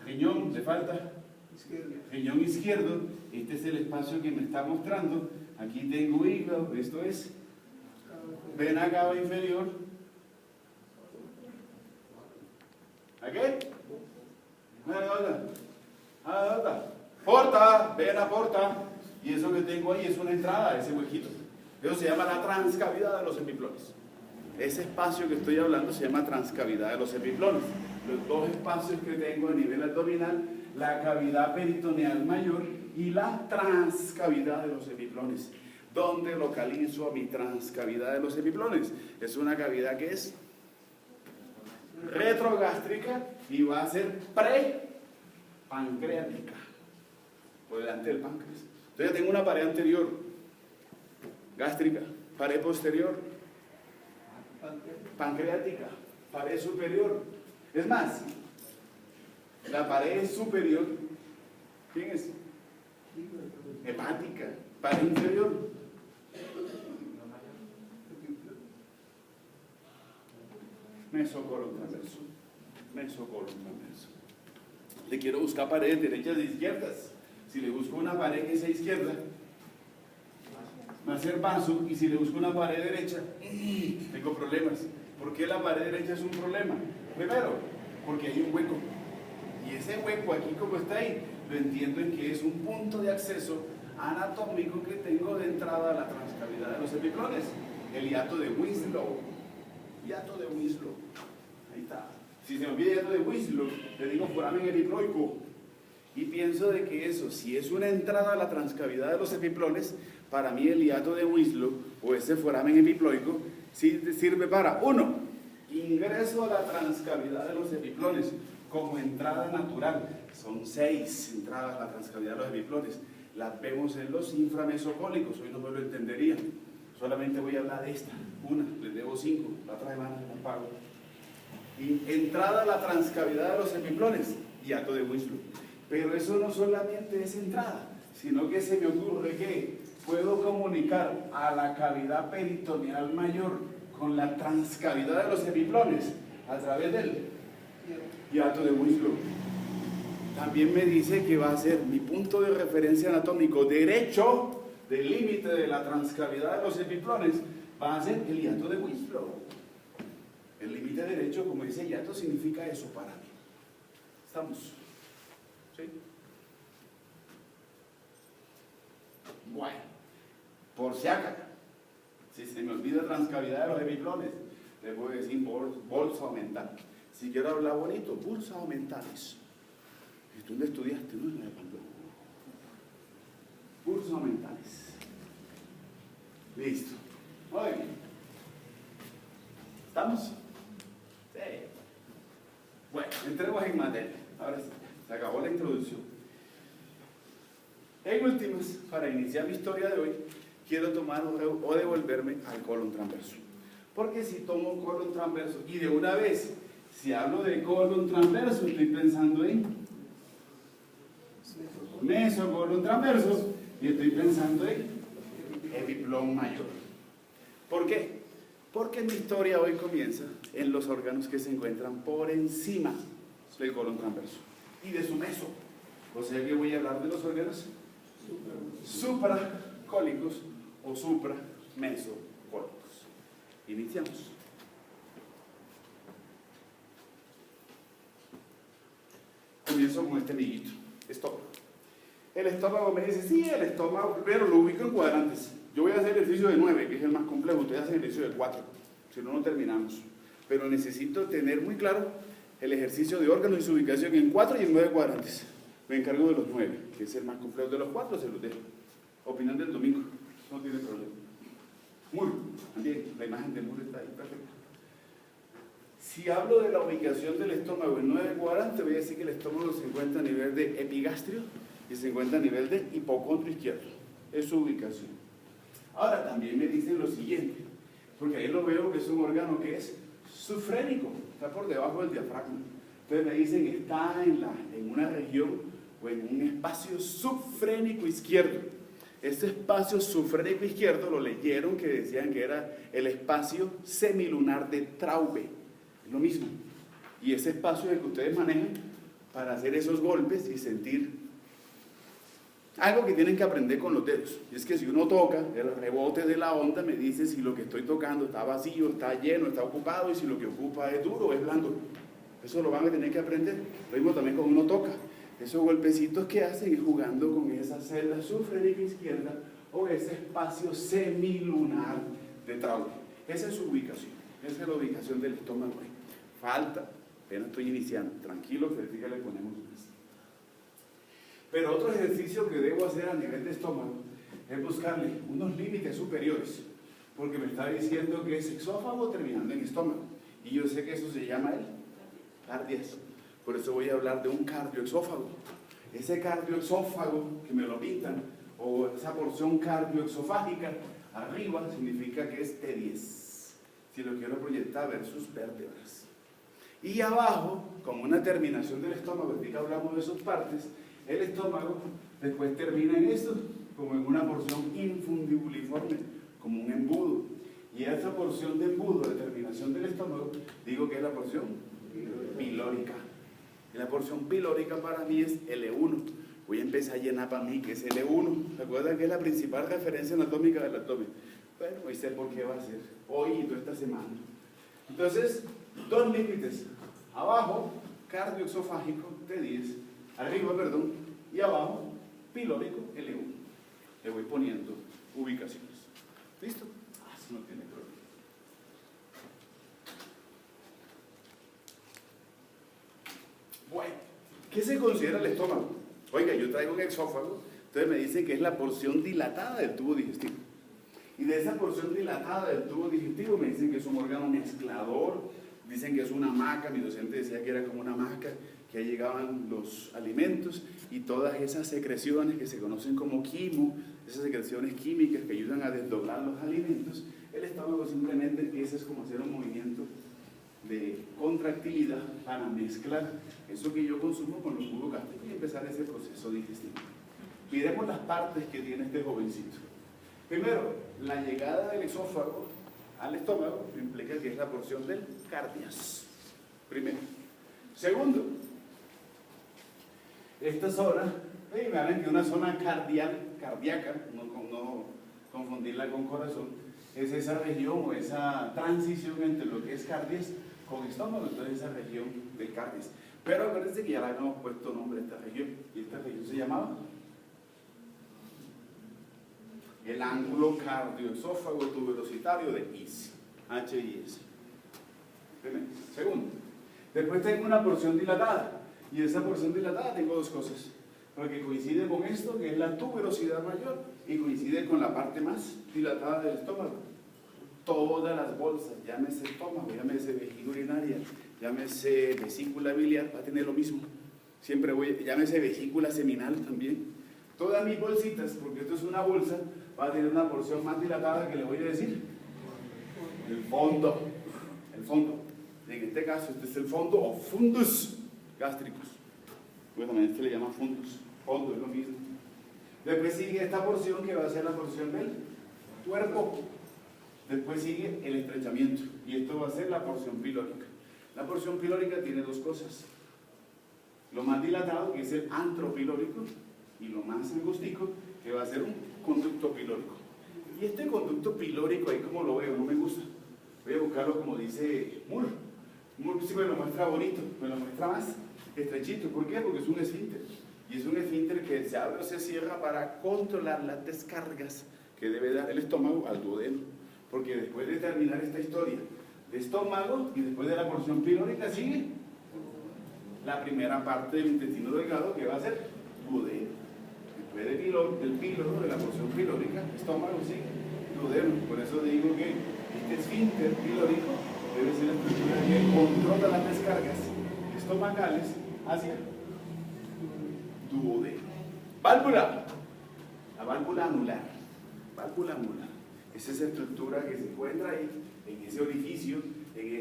riñón, le falta, riñón izquierdo. Este es el espacio que me está mostrando. Aquí tengo hígado, esto es vena cava inferior. ¿Aquí? Porta, vena porta. Y eso que tengo ahí es una entrada, ese huequito. Eso se llama la transcavidad de los epiplones. Ese espacio que estoy hablando se llama transcavidad de los epiplones. Los 2 espacios que tengo a nivel abdominal, la cavidad peritoneal mayor y la transcavidad de los epiplones. ¿Dónde localizo a mi transcavidad de los epiplones? Es una cavidad que es retrogástrica y va a ser prepancreática, por delante del páncreas. Entonces ya tengo una pared anterior, gástrica, pared posterior, pancreática, pared superior. Es más, la pared superior, ¿quién es? Hepática, pared inferior. Mesocolon transverso. Mesocolon transverso. Le quiero buscar paredes derechas e izquierdas. Si le busco una pared que sea izquierda, va a ser vaso, y si le busco una pared derecha, tengo problemas. ¿Por qué la pared derecha es un problema? Primero, porque hay un hueco. Y ese hueco aquí, como está ahí, lo entiendo en que es un punto de acceso anatómico que tengo de entrada a la transcavidad de los epiplones, el hiato de Winslow. hiato de Winslow. Ahí está. Si se me olvida el hiato de Winslow, le digo foramen epiploico. Y pienso de que eso, si es una entrada a la transcavidad de los epiplones, para mí el hiato de Winslow o ese foramen epiploico sirve para, uno, ingreso a la transcavidad de los epiplones como entrada natural. Son 6 entradas a la transcavidad de los epiplones. Las vemos en los inframesocólicos, hoy no me lo entendería. Solamente voy a hablar de esta, una, les debo 5, la otra semana las pago. Y entrada a la transcavidad de los epiplones, hiato de Winslow. Pero eso no solamente es entrada, sino que se me ocurre que puedo comunicar a la cavidad peritoneal mayor con la transcavidad de los epiplones a través del hiato de Winslow. También me dice que va a ser mi punto de referencia anatómico derecho del límite de la transcavidad de los epiplones, va a ser el hiato de Winslow. El límite derecho, como dice hiato, significa eso para mí. ¿Estamos? ¿Sí? Bueno, por si acaso, si se me olvida transcavidad de los epiplones, le voy a decir bolsa aumental. Si quiero hablar bonito, bolsa aumentales. ¿Y tú dónde estudiaste? No, en la de Pamplona. Bolsa aumentales. Listo. Muy bien. ¿Estamos? Sí. Bueno, entremos en materia. Ahora sí, se acabó la introducción. En últimas, para iniciar mi historia de hoy, quiero tomar o devolverme al colon transverso. Porque si tomo colon transverso, y de una vez, si hablo de colon transverso, estoy pensando en mesocolon transverso, y estoy pensando en epiplón mayor. ¿Por qué? Porque mi historia hoy comienza en los órganos que se encuentran por encima del colon transverso y de su meso. O sea que voy a hablar de los órganos supracólicos o supramesocólicos. Iniciamos. Comienzo con este amiguito, estómago. El estómago me dice, sí, el estómago, pero lo ubico en cuadrantes. Yo voy a hacer el ejercicio de 9, que es el más complejo, ustedes hacen el ejercicio de 4, si no, no terminamos. Pero necesito tener muy claro el ejercicio de órganos y su ubicación en 4 y en 9 cuadrantes. Me encargo de los 9, que es el más complejo de los 4, se los dejo. Opinión del domingo, no tiene problema. Muro, también, la imagen de muro está ahí, perfecto. Si hablo de la ubicación del estómago en 9 cuadrantes, voy a decir que el estómago se encuentra a nivel de epigastrio y se encuentra a nivel de hipocondrio izquierdo. Es su ubicación. Ahora también me dicen lo siguiente, porque ahí lo veo que es un órgano que es sufrénico, está por debajo del diafragma. Entonces me dicen está en una región o en un espacio sufrénico izquierdo. Este espacio sufrénico izquierdo lo leyeron que decían que era el espacio semilunar de Traube. Es lo mismo. Y ese espacio es el que ustedes manejan para hacer esos golpes y sentir algo que tienen que aprender con los dedos. Y es que si uno toca, el rebote de la onda me dice si lo que estoy tocando está vacío, está lleno, está ocupado, y si lo que ocupa es duro o es blando. Eso lo van a tener que aprender. Lo mismo también cuando uno toca. Esos golpecitos que hacen es jugando con esa celda sufrénica izquierda o ese espacio semilunar de Traube. Esa es su ubicación. Esa es la ubicación del estómago. Falta, apenas estoy iniciando. Tranquilo, que ahorita le ponemos más. Pero otro ejercicio que debo hacer a nivel de estómago es buscarle unos límites superiores, porque me está diciendo que es exófago terminando en estómago. Y yo sé que eso se llama el cardias. Por eso voy a hablar de un cardioexófago. Ese cardioexófago que me lo pintan, o esa porción cardioexofágica, arriba significa que es T10, si lo quiero proyectar versus vértebras. Y abajo, como una terminación del estómago, que hablamos de sus partes, el estómago después termina en esto, como en una porción infundibuliforme, como un embudo. Y esa porción de embudo, de terminación del estómago, digo que es la porción pilórica. Y la porción pilórica para mí es L1. Voy a empezar a llenar para mí que es L1. ¿Recuerdan que es la principal referencia anatómica del abdomen? Bueno, hoy sé por qué va a ser. Hoy y toda esta semana. Entonces, dos límites. Abajo, cardioexofágico, T10. Arriba, perdón. Y abajo, pilórico, L1. Le voy poniendo ubicaciones. ¿Listo? Así no tiene problema. ¿Qué se considera el estómago? Oiga, yo traigo un exófago, entonces me dicen que es la porción dilatada del tubo digestivo. Y de esa porción dilatada del tubo digestivo me dicen que es un órgano mezclador, dicen que es una hamaca, mi docente decía que era como una hamaca, que ahí llegaban los alimentos y todas esas secreciones que se conocen como quimo, esas secreciones químicas que ayudan a desdoblar los alimentos, el estómago simplemente empieza como a hacer un movimiento de contractilidad para mezclar eso que yo consumo con los jugos gástricos y empezar ese proceso digestivo. Miremos las partes que tiene este jovencito. Primero, la llegada del esófago al estómago implica que es la porción del cardias. Primero. Segundo, esta zona, me hablan que una zona cardíaca, no confundirla con corazón, es esa región o esa transición entre lo que es cardias con estómago, entonces esa región de cardias. Pero acuérdense que ya le habíamos puesto nombre a esta región, y esta región se llamaba el ángulo cardioesófago tuberositario de HIS. HIS. Primero. Segundo, después tengo una porción dilatada, y esa porción dilatada tengo dos cosas, porque coincide con esto, que es la tuberosidad mayor, y coincide con la parte más dilatada del estómago. Todas las bolsas, llámese estómago, llámese vejiga urinaria, llámese vesícula biliar, va a tener lo mismo. Siempre llámese vesícula seminal también. Todas mis bolsitas, porque esto es una bolsa, va a tener una porción más dilatada que le voy a decir el fondo. El fondo. En este caso, este es el fondo o fundus gástricos. Bueno, también se le llama fundus. Fondo es lo mismo. Después sigue esta porción que va a ser la porción del cuerpo. Después sigue el estrechamiento. Y esto va a ser la porción pilórica. La porción pilórica tiene dos cosas. Lo más dilatado, que es el antropilórico, y lo más angostico, que va a ser un conducto pilórico. Y este conducto pilórico, ahí como lo veo, no me gusta. Voy a buscarlo como dice Moore. Moore sí me lo muestra bonito, me lo muestra más estrechito. ¿Por qué? Porque es un esfínter. Y es un esfínter que se abre o se cierra para controlar las descargas que debe dar el estómago al duodeno. Porque después de terminar esta historia de estómago y después de la porción pilórica sigue la primera parte del intestino delgado, que va a ser duodeno. Después del píloro, de la porción pilórica, estómago sigue duodeno. Por eso digo que este esfínter pilórico debe ser la estructura que controla las descargas estomacales hacia duodeno. Válvula. La válvula anular. Válvula anular. Es esa estructura que se encuentra ahí, en ese orificio, en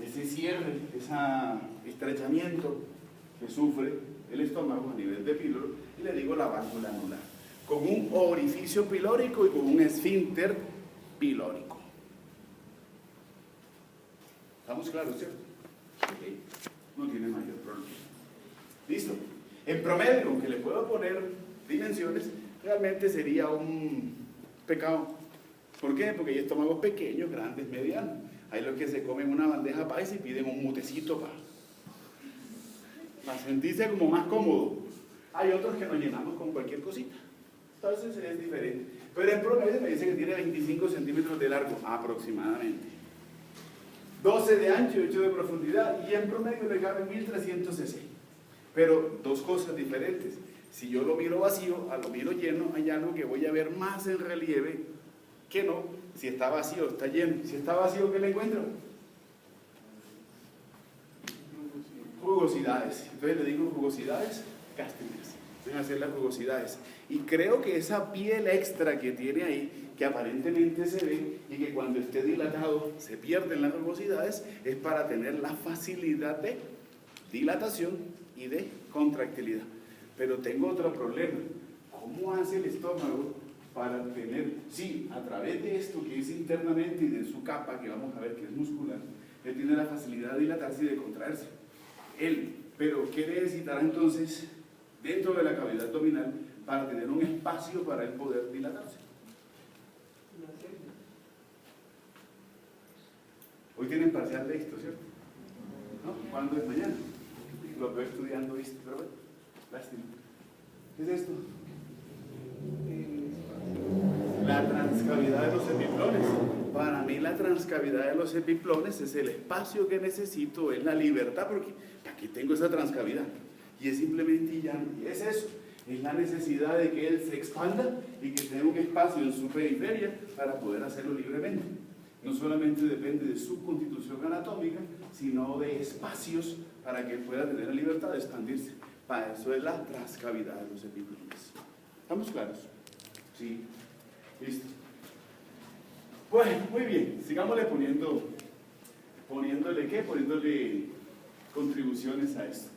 ese cierre, ese estrechamiento que sufre el estómago a nivel de píloro, y le digo la válvula anular, con un orificio pilórico y con un esfínter pilórico. ¿Estamos claros, cierto? Okay. No tiene mayor problema. ¿Listo? En promedio, aunque le puedo poner dimensiones, realmente sería un pecado. ¿Por qué? Porque hay estómagos pequeños, grandes, medianos. Hay los que se comen una bandeja paisa y piden un mutecito para sentirse como más cómodo. Hay otros que nos llenamos con cualquier cosita. Entonces es diferente. Pero en promedio me dice que tiene 25 centímetros de largo, aproximadamente. 12 de ancho y 8 de profundidad, y en promedio le caben 1300 cc. Pero dos cosas diferentes. Si yo lo miro vacío, a lo miro lleno, hay algo que voy a ver más en relieve que no. Si está vacío, está lleno. Si está vacío, ¿qué le encuentro? Jugosidades. Entonces le digo jugosidades gástricas. Deben hacer las jugosidades. Y creo que esa piel extra que tiene ahí, que aparentemente se ve y que cuando esté dilatado se pierden las rugosidades, es para tener la facilidad de dilatación y de contractilidad. Pero tengo otro problema. ¿Cómo hace el estómago para tener, sí, a través de esto que es internamente y de su capa, que vamos a ver que es muscular, él tiene la facilidad de dilatarse y de contraerse? Pero ¿qué necesitará entonces dentro de la cavidad abdominal para tener un espacio para él poder dilatarse? Hoy tienen parcial de esto, ¿cierto? ¿No? ¿Cuándo es mañana? Lo veo estudiando esto, pero bueno, lástima. ¿Qué es esto? La transcavidad de los semiflones. Para mí la transcavidad de los epiplones es el espacio que necesito, es la libertad, porque aquí tengo esa transcavidad. Y es simplemente ya, y es eso, es la necesidad de que él se expanda y que tenga un espacio en su periferia para poder hacerlo libremente. No solamente depende de su constitución anatómica, sino de espacios para que él pueda tener la libertad de expandirse. Para eso es la transcavidad de los epiplones. ¿Estamos claros? Sí. Listo. Bueno, muy bien. Sigámosle poniéndole ¿qué? Poniéndole contribuciones a esto.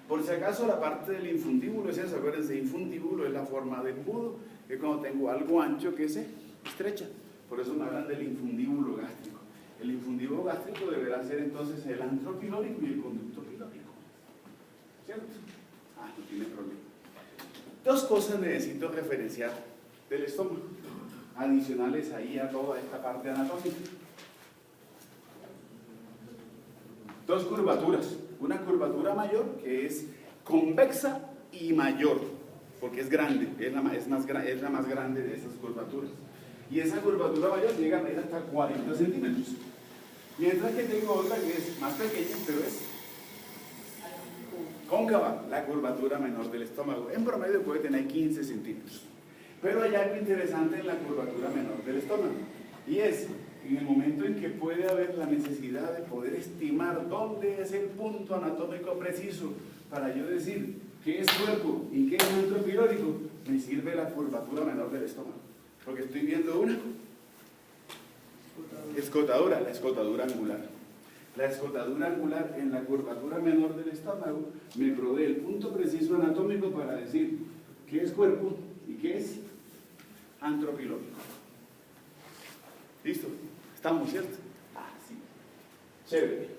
Por si acaso la parte del infundíbulo es esa, acuérdense, infundíbulo es la forma de embudo, que es cuando tengo algo ancho que se estrecha. Por eso me hablan del infundíbulo gástrico. El infundíbulo gástrico deberá ser entonces el antro pilórico y el conducto pilórico. ¿Cierto? No tiene problema. Dos cosas necesito referenciar del estómago, adicionales ahí a toda esta parte anatómica. Dos curvaturas. Una curvatura mayor que es convexa y mayor, porque es grande, es la más grande de esas curvaturas. Y esa curvatura mayor llega a medir hasta 40 centímetros. Mientras que tengo otra que es más pequeña, pero es cóncava, la curvatura menor del estómago. En promedio puede tener 15 centímetros. Pero hay algo interesante en la curvatura menor del estómago. Y es en el momento en que puede haber la necesidad de poder estimar dónde es el punto anatómico preciso para yo decir qué es cuerpo y qué es antro pilórico, me sirve la curvatura menor del estómago. Porque estoy viendo una escotadura, la escotadura angular. La escotadura angular en la curvatura menor del estómago me provee el punto preciso anatómico para decir qué es cuerpo y qué es antro pilórico. ¿Listo? ¿Estamos, cierto? Sí. Chévere,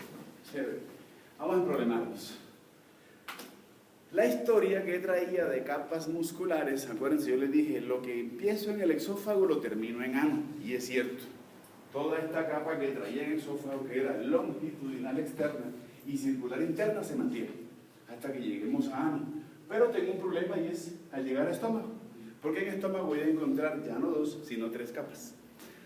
chévere. Vamos a problemarnos. La historia que traía de capas musculares, acuérdense, yo les dije, lo que empiezo en el exófago lo termino en ano, y es cierto. Toda esta capa que traía en el exófago, que era longitudinal externa y circular interna, se mantiene hasta que lleguemos a ano. Pero tengo un problema y es al llegar al estómago, porque en estómago voy a encontrar ya no 2, sino 3 capas.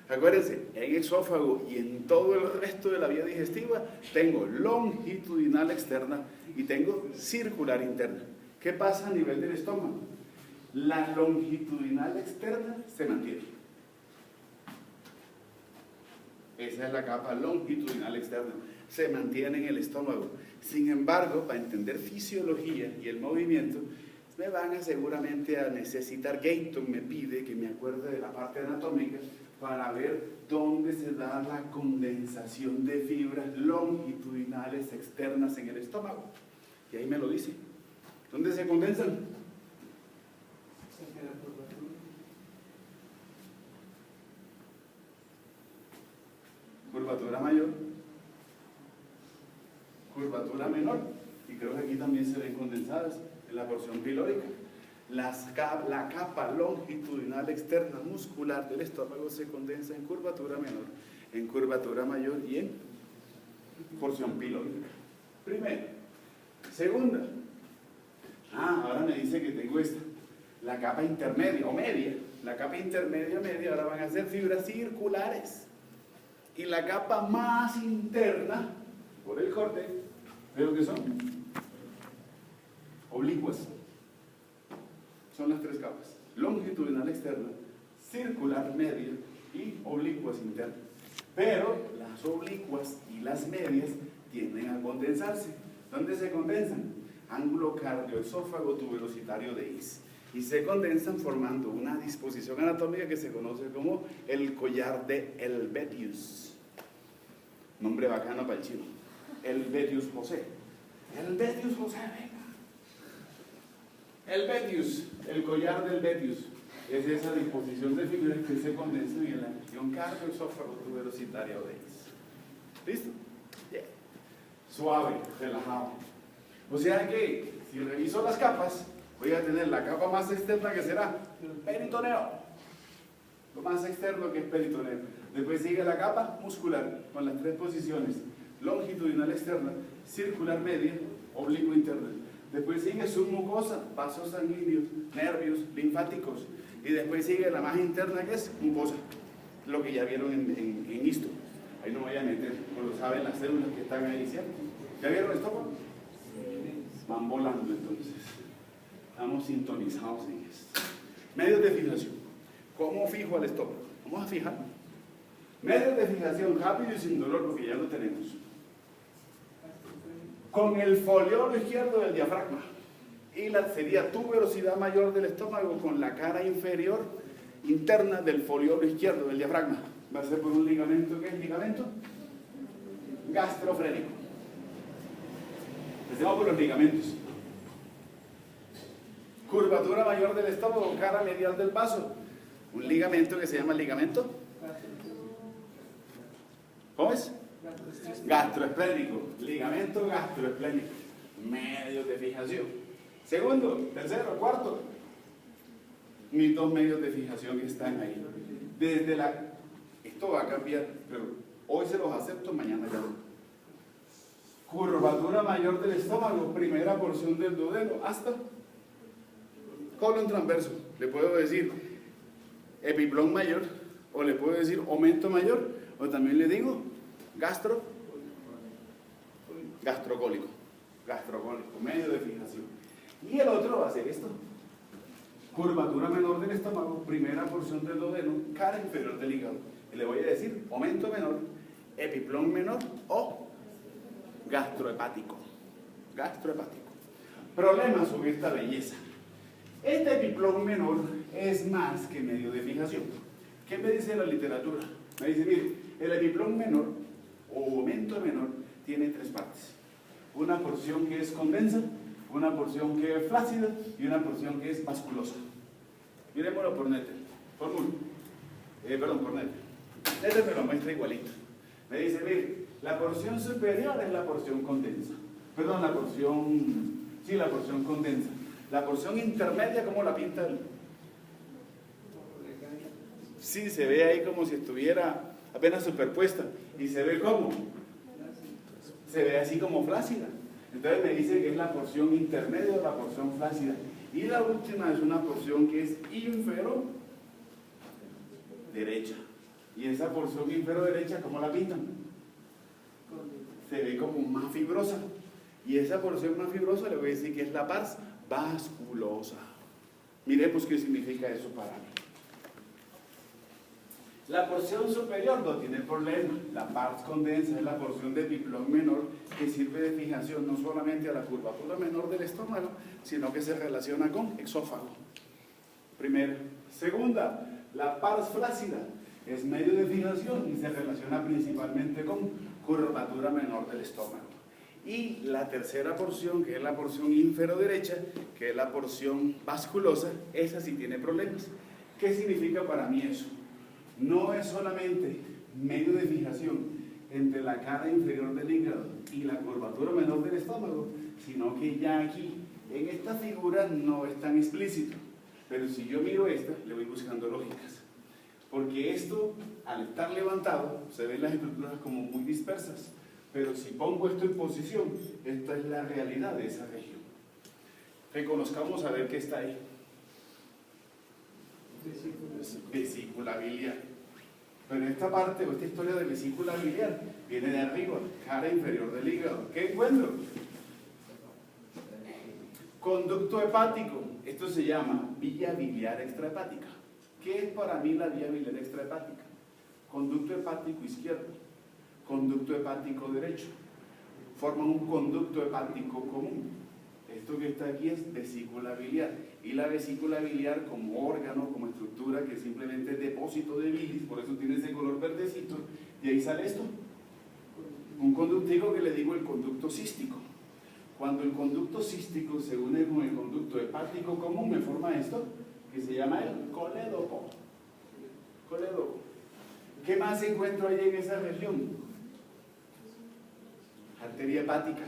Acuérdense, en exófago y en todo el resto de la vía digestiva tengo longitudinal externa y tengo circular interna. ¿Qué pasa a nivel del estómago? La longitudinal externa se mantiene. Esa es la capa longitudinal externa. Se mantiene en el estómago. Sin embargo, para entender fisiología y el movimiento, me van seguramente a necesitar, Gayton me pide que me acuerde de la parte anatómica para ver dónde se da la condensación de fibras longitudinales externas en el estómago. Y ahí me lo dice. ¿Dónde se condensan? Curvatura mayor, curvatura menor, y creo que aquí también se ven condensadas en la porción pilórica. La capa longitudinal externa muscular del estómago se condensa en curvatura menor, en curvatura mayor y en porción pilórica. Primero. Segunda. Ahora me dice que tengo esta. La capa intermedia o media. La capa intermedia media ahora van a ser fibras circulares. Y la capa más interna, por el corte, ¿de lo que son? Oblicuas. Son las 3 capas: longitudinal externa, circular media y oblicuas internas. Pero las oblicuas y las medias tienden a condensarse. ¿Dónde se condensan? Ángulo cardioesófago tuberositario de His. Y se condensan formando una disposición anatómica que se conoce como el collar de Helvetius. Nombre bacano para el chino. Helvetius José. Helvetius José, venga. Helvetius, el collar del Helvetius. Es esa disposición de fibras que se condensan en la región cardioesófago tuberositario de His. ¿Listo? Yeah. Suave, relajado. O sea que, si reviso las capas, voy a tener la capa más externa que será el peritoneo. Lo más externo que es peritoneo. Después sigue la capa muscular con las 3 posiciones: longitudinal externa, circular media, oblicuo interna. Después sigue submucosa, vasos sanguíneos, nervios, linfáticos. Y después sigue la más interna que es mucosa. lo que ya vieron en esto. Ahí no me voy a meter, como lo saben las células que están ahí, ¿cierto? ¿Ya vieron el estómago? Van volando entonces. Estamos sintonizados en esto. Medios de fijación. ¿Cómo fijo al estómago? Vamos a fijar. Medios de fijación rápido y sin dolor, porque ya lo tenemos. Con el foliolo izquierdo del diafragma. Y sería tu velocidad mayor del estómago con la cara inferior interna del foliolo izquierdo del diafragma. Va a ser por un ligamento. ¿Qué es ligamento? Gastrofrénico. Empecemos por los ligamentos. Curvatura mayor del estómago, cara medial del vaso. Un ligamento que se llama ligamento. ¿Cómo es? Gastroesplénico. Ligamento gastroesplénico. Medios de fijación. Segundo, tercero, cuarto. Mis dos medios de fijación que están ahí. Esto va a cambiar, pero hoy se los acepto, mañana ya no. Curvatura mayor del estómago, primera porción del duodeno, hasta colon transverso. Le puedo decir epiplón mayor, o le puedo decir aumento mayor, o también le digo gastrocólico, medio de fijación. Y el otro va a ser esto. Curvatura menor del estómago, primera porción del duodeno, cara inferior del hígado. Y le voy a decir aumento menor, epiplón menor o gastrohepático. Problema sobre esta belleza. Este epiplón menor es más que medio de fijación. ¿Qué me dice la literatura? Me dice, mire, el epiplón menor o aumento menor tiene tres partes. Una porción que es condensa, una porción que es flácida y una porción que es vasculosa. Miremoslo por Nether. Por Nether. Nether me lo muestra igualito. Me dice, mire, la porción superior es la porción condensa. Perdón, la porción condensa. La porción intermedia, ¿cómo la pinta él? Sí, se ve ahí como si estuviera apenas superpuesta. ¿Y se ve cómo? Se ve así como flácida. Entonces me dice que es la porción intermedia o la porción flácida. Y la última es una porción que es infero derecha. Y esa porción infero derecha, ¿cómo la pintan? Se ve como más fibrosa. Y esa porción más fibrosa le voy a decir que es la pars vasculosa. Miremos qué significa eso para mí. La porción superior no tiene problema. La pars condensa es la porción de epiplón menor que sirve de fijación no solamente a la curvatura menor del estómago, sino que se relaciona con exófago. Primera. Segunda, la pars flácida es medio de fijación y se relaciona principalmente con curvatura menor del estómago. Y la tercera porción, que es la porción infero-derecha, que es la porción vasculosa, esa sí tiene problemas. ¿Qué significa para mí eso? No es solamente medio de fijación entre la cara inferior del hígado y la curvatura menor del estómago, sino que ya aquí, en esta figura, no es tan explícito. Pero si yo miro esta, le voy buscando lógicas. Porque esto, al estar levantado, se ven las estructuras como muy dispersas. Pero si pongo esto en posición, esta es la realidad de esa región. Reconozcamos a ver qué está ahí. Vesícula biliar. Pero esta parte o esta historia de vesícula biliar viene de arriba, cara inferior del hígado. ¿Qué encuentro? Conducto hepático. Esto se llama vía biliar extrahepática. ¿Qué es para mí la vía biliar extrahepática? Conducto hepático izquierdo, conducto hepático derecho. Forman un conducto hepático común. Esto que está aquí es vesícula biliar. Y la vesícula biliar como órgano, como estructura, que simplemente es depósito de bilis, por eso tiene ese color verdecito, y ahí sale esto. Un conductivo que le digo el conducto cístico. Cuando el conducto cístico se une con el conducto hepático común, me forma esto, que se llama el colédoco. Colédoco. ¿Qué más encuentro ahí en esa región? Arteria hepática.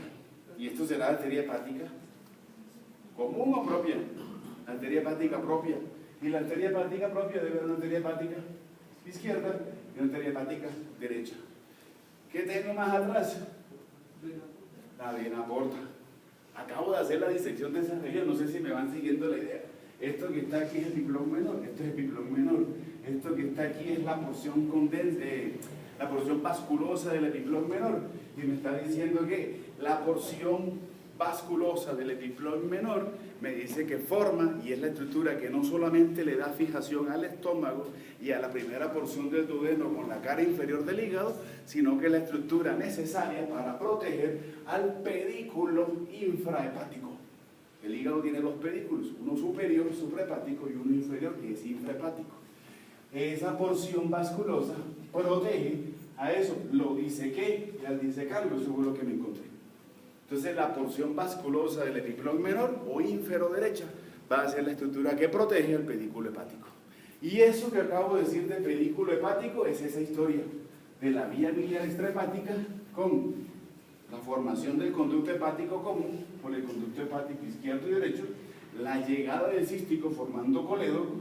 ¿Y esto será arteria hepática común o propia? Arteria hepática propia. Y la arteria hepática propia debe ser una arteria hepática izquierda y una arteria hepática derecha. ¿Qué tengo más atrás? La vena porta. Acabo de hacer la disección de esa región, no sé si me van siguiendo la idea. Esto que está aquí es epiplón menor, esto es epiplón menor. Esto que está aquí es la porción la porción vasculosa del epiplón menor. Y me está diciendo que la porción vasculosa del epiplón menor me dice que forma, y es la estructura que no solamente le da fijación al estómago y a la primera porción del duodeno con la cara inferior del hígado, sino que es la estructura necesaria para proteger al pedículo infrahepático. El hígado tiene dos pedículos, uno superior, suprahepático, y uno inferior, que es infrahepático. Esa porción vasculosa protege a eso. Lo disequé, y al disecarlo seguro que me encontré. Entonces la porción vasculosa del epiplón menor o inferoderecha va a ser la estructura que protege al pedículo hepático. Y eso que acabo de decir del pedículo hepático es esa historia de la vía biliar extrahepática con la formación del conducto hepático común por el conducto hepático izquierdo y derecho, la llegada del cístico formando colédoco,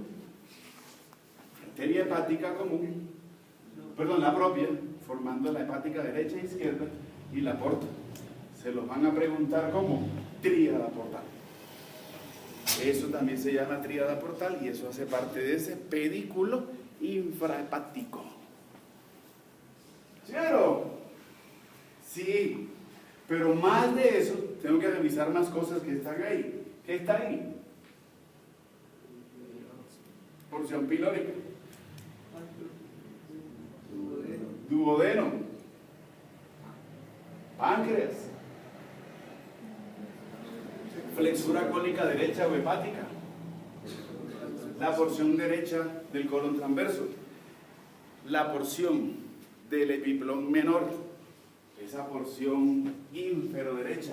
arteria hepática común, perdón, la propia, formando la hepática derecha e izquierda, y la porta. Se los van a preguntar como tríada portal. Eso también se llama tríada portal y eso hace parte de ese pedículo infrahepático. ¿Cierto? Sí, pero más de eso, tengo que revisar más cosas que están ahí. ¿Qué está ahí? Porción pilórica. Duodeno. Páncreas. Flexura cólica derecha o hepática. La porción derecha del colon transverso. La porción del epiplón menor. Esa porción inferoderecha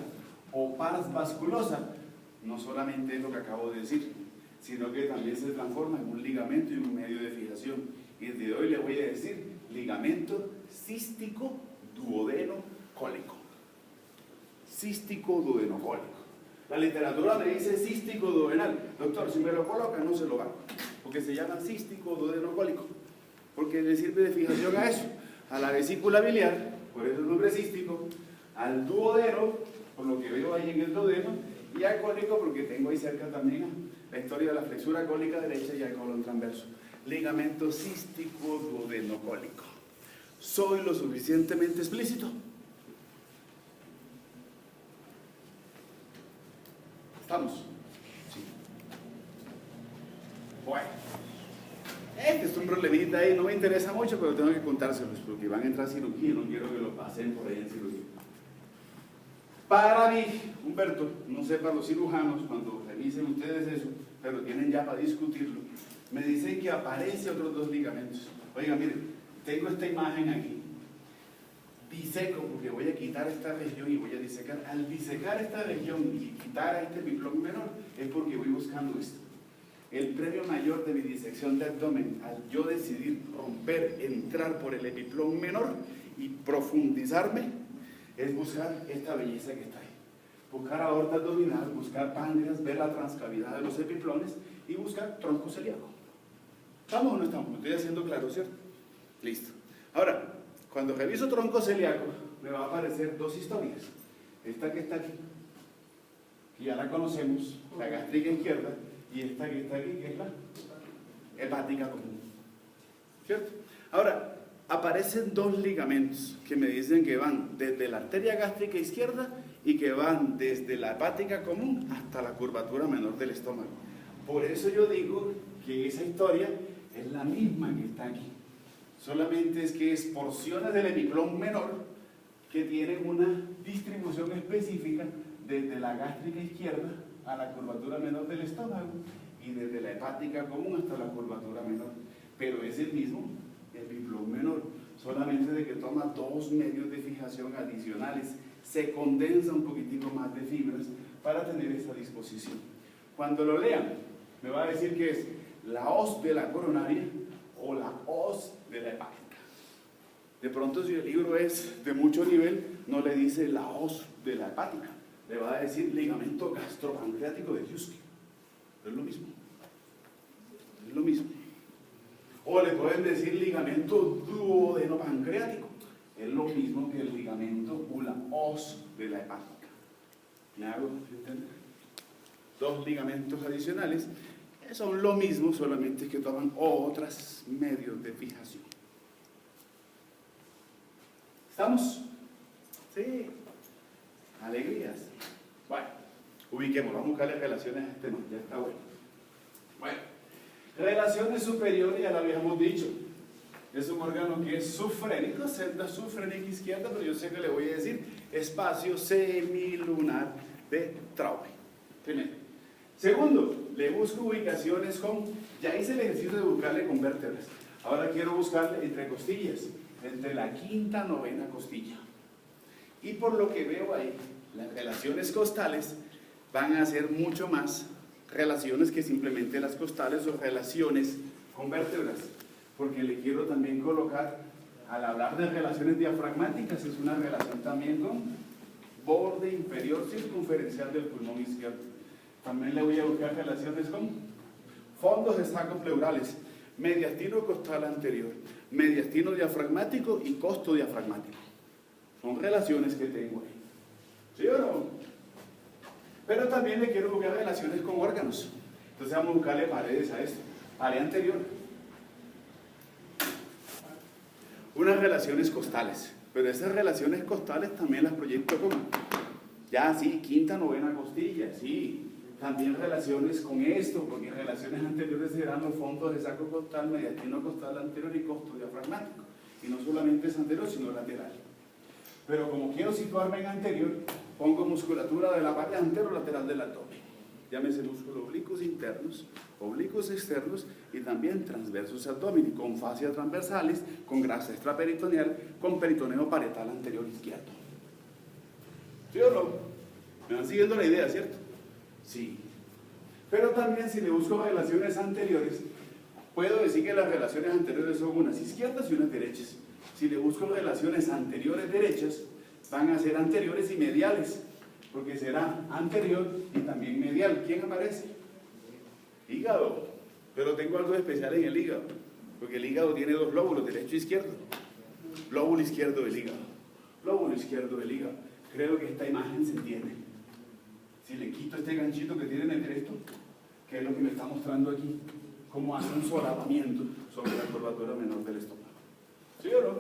o pars vasculosa. No solamente es lo que acabo de decir, sino que también se transforma en un ligamento y un medio de fijación. Y desde hoy les voy a decir ligamento cístico duodeno cólico. Cístico duodeno cólico. La literatura me dice cístico duodenal. Doctor, si me lo coloca no se lo hago, porque se llama cístico duodeno cólico, porque le sirve de fijación a eso, a la vesícula biliar, por eso el nombre cístico, al duodeno, por lo que veo ahí en el duodeno, y al cólico porque tengo ahí cerca también la historia de la flexura cólica derecha y el colon transverso. Ligamento cístico duodeno cólico. ¿Soy lo suficientemente explícito? ¿Estamos? Sí. Bueno, este es un problemita ahí, no me interesa mucho, pero tengo que contárselos porque van a entrar a cirugía y no quiero que lo pasen por ahí en cirugía. Para mí, Humberto, no sé para los cirujanos, cuando revisen ustedes eso, pero tienen ya para discutirlo, me dicen que aparece otros dos ligamentos. Oiga, miren, tengo esta imagen aquí. Diseco porque voy a quitar esta región y voy a disecar. Al disecar esta región y quitar a este epiplón menor es porque voy buscando esto. El premio mayor de mi disección de abdomen, al yo decidir romper, entrar por el epiplón menor y profundizarme, es buscar esta belleza que está ahí. Buscar aorta abdominal, buscar páncreas, ver la transcavidad de los epiplones y buscar tronco celíaco. ¿Estamos o no estamos? Me estoy haciendo claro, ¿cierto? Listo. Ahora, cuando reviso tronco celíaco, me va a aparecer dos historias. Esta que está aquí, que ya la conocemos, la gástrica izquierda, y esta que está aquí, que es la hepática común. ¿Cierto? Ahora, aparecen dos ligamentos que me dicen que van desde la arteria gástrica izquierda y que van desde la hepática común hasta la curvatura menor del estómago. Por eso yo digo que esa historia es la misma que está aquí. Solamente es que es porciones del epiplón menor que tienen una distribución específica desde la gástrica izquierda a la curvatura menor del estómago y desde la hepática común hasta la curvatura menor. Pero es el mismo epiplón menor, solamente de que toma dos medios de fijación adicionales, se condensa un poquitico más de fibras para tener esa disposición. Cuando lo lean, me va a decir que es la hoz de la coronaria o la hoz de la hepática. De pronto, si el libro es de mucho nivel, no le dice la hoz de la hepática, le va a decir ligamento gastropancreático de Husky. Es lo mismo. Es lo mismo. O le pueden decir ligamento duodenopancreático. Es lo mismo que el ligamento o la hoz de la hepática. ¿Me hago entender? Dos ligamentos adicionales son lo mismo, solamente que toman otros medios de fijación. ¿Estamos? Sí. Alegrías. Bueno, ubiquemos, vamos a buscarle relaciones a este tema, ya está bueno. Bueno, relaciones superiores, ya lo habíamos dicho. Es un órgano que es sufrénico, celda sufrénica izquierda, pero yo sé que le voy a decir espacio semilunar de Traube. Primero. Segundo, le busco ubicaciones con, ya hice el ejercicio de buscarle con vértebras. Ahora quiero buscarle entre costillas, entre la quinta, novena costilla. Y por lo que veo ahí, las relaciones costales van a ser mucho más relaciones que simplemente las costales o relaciones con vértebras. Porque le quiero también colocar, al hablar de relaciones diafragmáticas, es una relación también con borde inferior circunferencial del pulmón izquierdo. También le voy a buscar relaciones con fondos de sacos pleurales, mediastino costal anterior, mediastino diafragmático y costo diafragmático. Son relaciones que tengo ahí. ¿Sí o no? Pero también le quiero buscar relaciones con órganos. Entonces vamos a buscarle paredes a esto. Pared anterior. Unas relaciones costales. Pero esas relaciones costales también las proyecto como, ya sí, quinta, novena costilla, sí. También relaciones con esto, porque relaciones anteriores serán los fondos de saco costal, mediastino costal anterior y costo diafragmático. Y no solamente es anterior, sino lateral. Pero como quiero situarme en anterior, pongo musculatura de la parte anterolateral del abdomen. Llámese músculos oblicuos internos, oblicuos externos y también transversos abdomen, con fascias transversales, con grasa extraperitoneal, con peritoneo parietal anterior izquierdo. ¿Sí o no? ¿Me van siguiendo la idea, cierto? Sí. Pero también si le busco relaciones anteriores, puedo decir que las relaciones anteriores son unas izquierdas y unas derechas. Si le busco relaciones anteriores derechas, van a ser anteriores y mediales, porque será anterior y también medial. ¿Quién aparece? Hígado. Pero tengo algo especial en el hígado, porque el hígado tiene dos lóbulos, derecho e izquierdo. Lóbulo izquierdo del hígado. Lóbulo izquierdo del hígado. Creo que esta imagen se entiende. Si le quito este ganchito que tiene entre esto, que es lo que me está mostrando aquí, cómo hace un solapamiento sobre la curvatura menor del estómago. ¿Sí o no?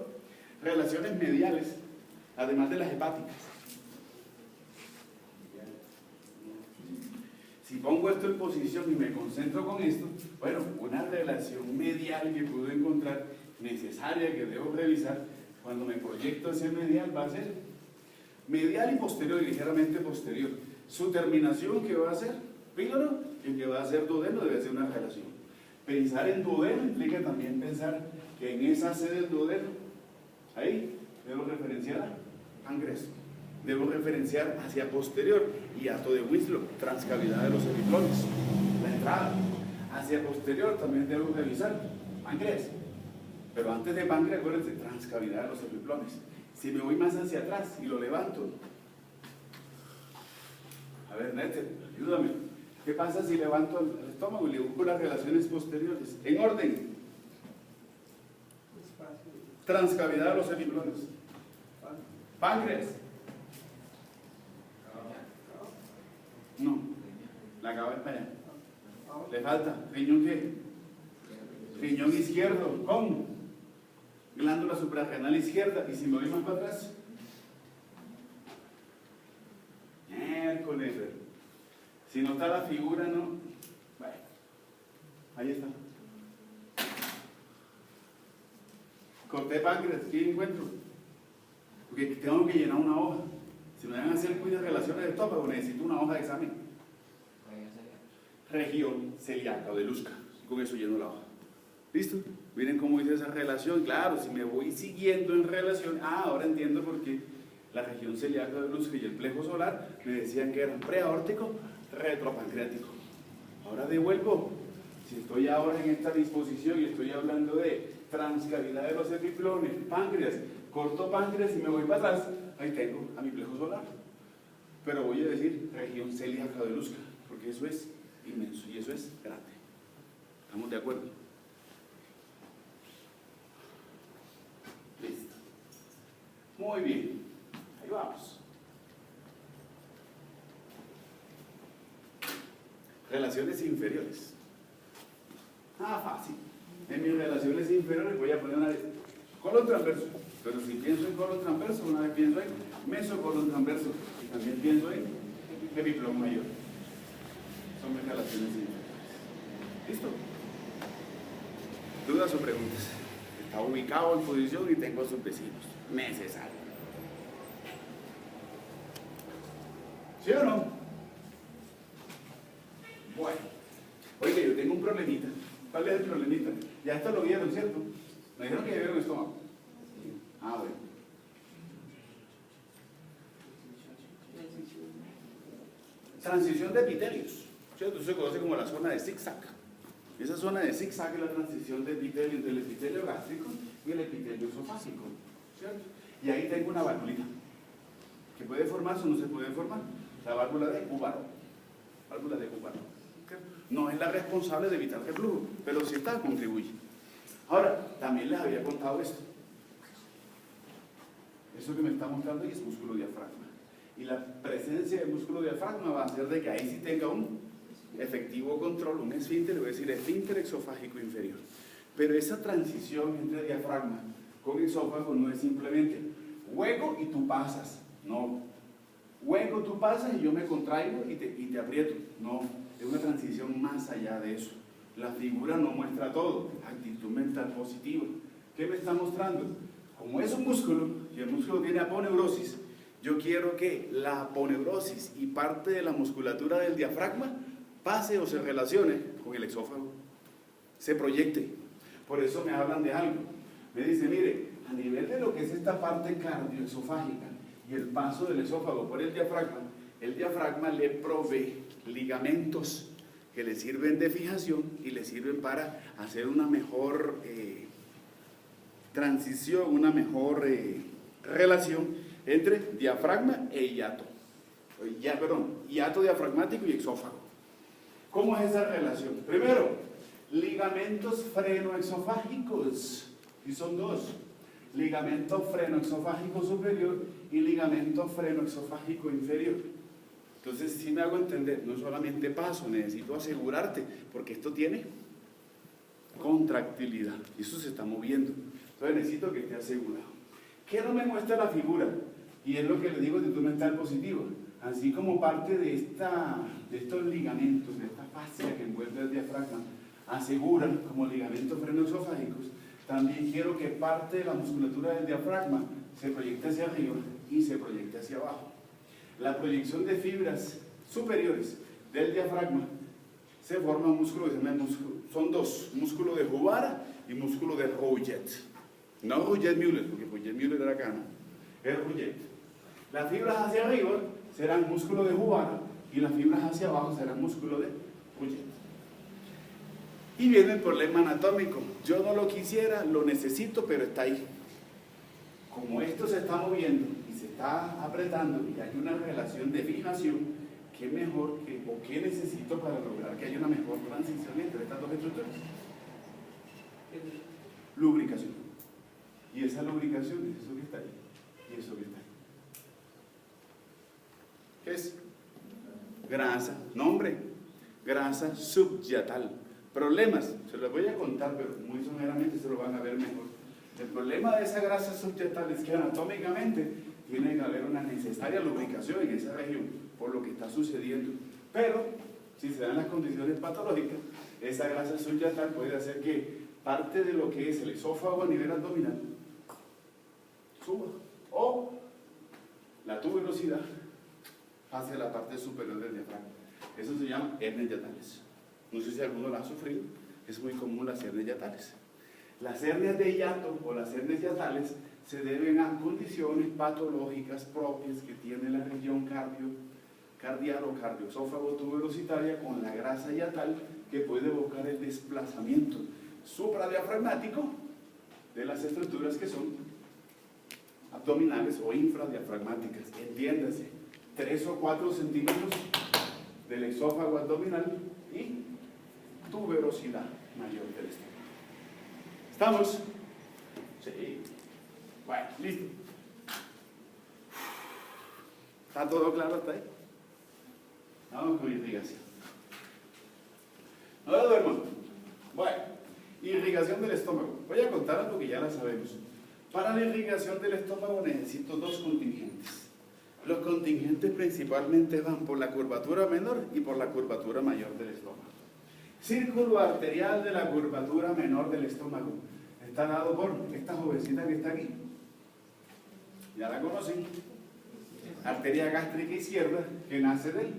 Relaciones mediales, además de las hepáticas. Si pongo esto en posición y me concentro con esto, bueno, una relación medial que puedo encontrar necesaria que debo revisar, cuando me proyecto ese medial va a ser medial y posterior y ligeramente posterior. Su terminación, ¿qué va a ser? Píloro, y que va a ser duodeno, debe ser una relación. Pensar en duodeno implica también pensar que en esa sede del duodeno, ahí debo referenciar a páncreas, debo referenciar hacia posterior y hiato de Winslow, transcavidad de los epiplones, la entrada. Hacia posterior también debo revisar páncreas, pero antes de páncreas, acuérdense, transcavidad de los epiplones. Si me voy más hacia atrás y lo levanto, a ver, Nete, ayúdame. ¿Qué pasa si levanto el estómago y le busco las relaciones posteriores? En orden. Transcavidad de los epiplones. Páncreas. No. La cabeza allá. Le falta. ¿Riñón qué? Riñón izquierdo. ¿Cómo? Glándula suprarrenal izquierda. Y si me voy más para atrás. Miércoles. Si no está la figura, no. Bueno, ahí está. Corté páncreas, ¿qué encuentro? Porque tengo que llenar una hoja. Si me van a hacer cuidas relaciones de estómago, necesito una hoja de examen. Región celíaca o de Lusca. Con eso lleno la hoja. ¿Listo? Miren cómo hice esa relación. Claro, si me voy siguiendo en relación. Ahora entiendo por qué la región celíaca de Lusca y el plejo solar me decían que eran preaórtico, retropancreático. Ahora devuelvo. Si estoy ahora en esta disposición y estoy hablando de transcavidad de los epiplones, páncreas, corto páncreas y me voy para atrás, ahí tengo a mi plejo solar. Pero voy a decir región celíaca de Lusca, porque eso es inmenso y eso es grande. ¿Estamos de acuerdo? Listo. Muy bien. Ahí vamos. Relaciones inferiores. Ah, fácil. En mis relaciones inferiores voy a poner una vez colon transverso. Pero si pienso en colon transverso, una vez pienso en mesocolon transverso. Y también pienso en epiplón mayor. Son mis relaciones inferiores. ¿Listo? ¿Dudas o preguntas? Está ubicado en posición y tengo a sus vecinos. Necesario. ¿Sí o no? Bueno. Oye, yo tengo un problemita. ¿Cuál es el problemita? Ya esto lo vieron, ¿cierto? Me dijeron que vieron el estómago. Ah, bueno. Transición de epitelios, ¿cierto? Eso se conoce como la zona de zigzag. Esa zona de zigzag es la transición de epitelio entre el epitelio gástrico y el epitelio esofágico, ¿cierto? Y ahí tengo una válvula que puede formarse o no se puede formar. La válvula de Uvaro. Válvula de Uvaro. No es la responsable de evitar reflujo, pero sí está, contribuye. Ahora, también les había contado esto. Eso que me está mostrando ahí es músculo diafragma. Y la presencia del músculo diafragma va a hacer de que ahí sí tenga un efectivo control, un esfínter, le voy a decir esfínter exofágico inferior. Pero esa transición entre diafragma con esófago no es simplemente hueco y tú pasas. No. Hueco, tú pasas y yo me contraigo y te aprieto. No. Es una transición más allá de eso. La figura no muestra todo. Actitud mental positiva. ¿Qué me está mostrando? Como es un músculo y el músculo tiene aponeurosis, yo quiero que la aponeurosis y parte de la musculatura del diafragma pase o se relacione con el exófago, se proyecte. Por eso me hablan de algo. Me dice, mire, a nivel de lo que es esta parte cardioesofágica y el paso del esófago por el diafragma le provee ligamentos que le sirven de fijación y le sirven para hacer una mejor transición, una mejor relación entre diafragma e hiato. Hiato diafragmático y exófago. ¿Cómo es esa relación? Primero, ligamentos frenoexofágicos, y son dos. Ligamento frenoexofágico superior y ligamento frenoexofágico inferior. Entonces, si me hago entender, no solamente paso, necesito asegurarte, porque esto tiene contractilidad, y eso se está moviendo. Entonces necesito que esté asegurado. ¿Qué no me muestra la figura? Y es lo que le digo de actitud mental positivo. Así como parte de estos ligamentos, de esta fascia que envuelve el diafragma, aseguran como ligamentos frenoesofágicos, también quiero que parte de la musculatura del diafragma se proyecte hacia arriba y se proyecte hacia abajo. La proyección de fibras superiores del diafragma se forma un músculo que se llama son dos, músculo de Juvara y músculo de Rouget. No Rouget-Müller, porque Rouget-Müller era acá, ¿no? Es Rouget. Las fibras hacia arriba serán músculo de Juvara y las fibras hacia abajo serán músculo de Rouget. Y viene el problema anatómico. Yo no lo quisiera, lo necesito, pero está ahí. Como esto se está moviendo y se está apretando y hay una relación de fijación, ¿qué mejor o qué necesito para lograr que haya una mejor transición entre estas dos estructuras? Lubricación. Y esa lubricación es eso que está ahí y eso que está ahí. ¿Qué es? Grasa. Nombre. Grasa subyatal. Problemas. Se los voy a contar, pero muy someramente se lo van a ver mejor. El problema de esa grasa subyatal es que anatómicamente tiene que haber una necesaria lubricación en esa región por lo que está sucediendo. Pero, si se dan las condiciones patológicas, esa grasa subyatal puede hacer que parte de lo que es el esófago a nivel abdominal suba o la tuberosidad hacia la parte superior del diafragma. Eso se llama hernias yatales. No sé si alguno la ha sufrido, es muy común las hernias yatales. Las hernias de hiato o las hernias yatales se deben a condiciones patológicas propias que tiene la región cardial o cardioesófago tuberositaria con la grasa yatal que puede evocar el desplazamiento supradiafragmático de las estructuras que son abdominales o infradiafragmáticas. Entiéndase, 3 o 4 centímetros del esófago abdominal y tuberosidad mayor del estómago. ¿Estamos? Sí. Bueno, listo. ¿Está todo claro hasta ahí? Vamos con irrigación. No lo duerman. Bueno. del estómago. Voy a contarla porque ya la sabemos. Para la irrigación del estómago necesito dos contingentes. Los contingentes principalmente van por la curvatura menor y por la curvatura mayor del estómago. Círculo arterial de la curvatura menor del estómago está dado por esta jovencita que está aquí. Ya la conocen. Arteria gástrica izquierda, que nace del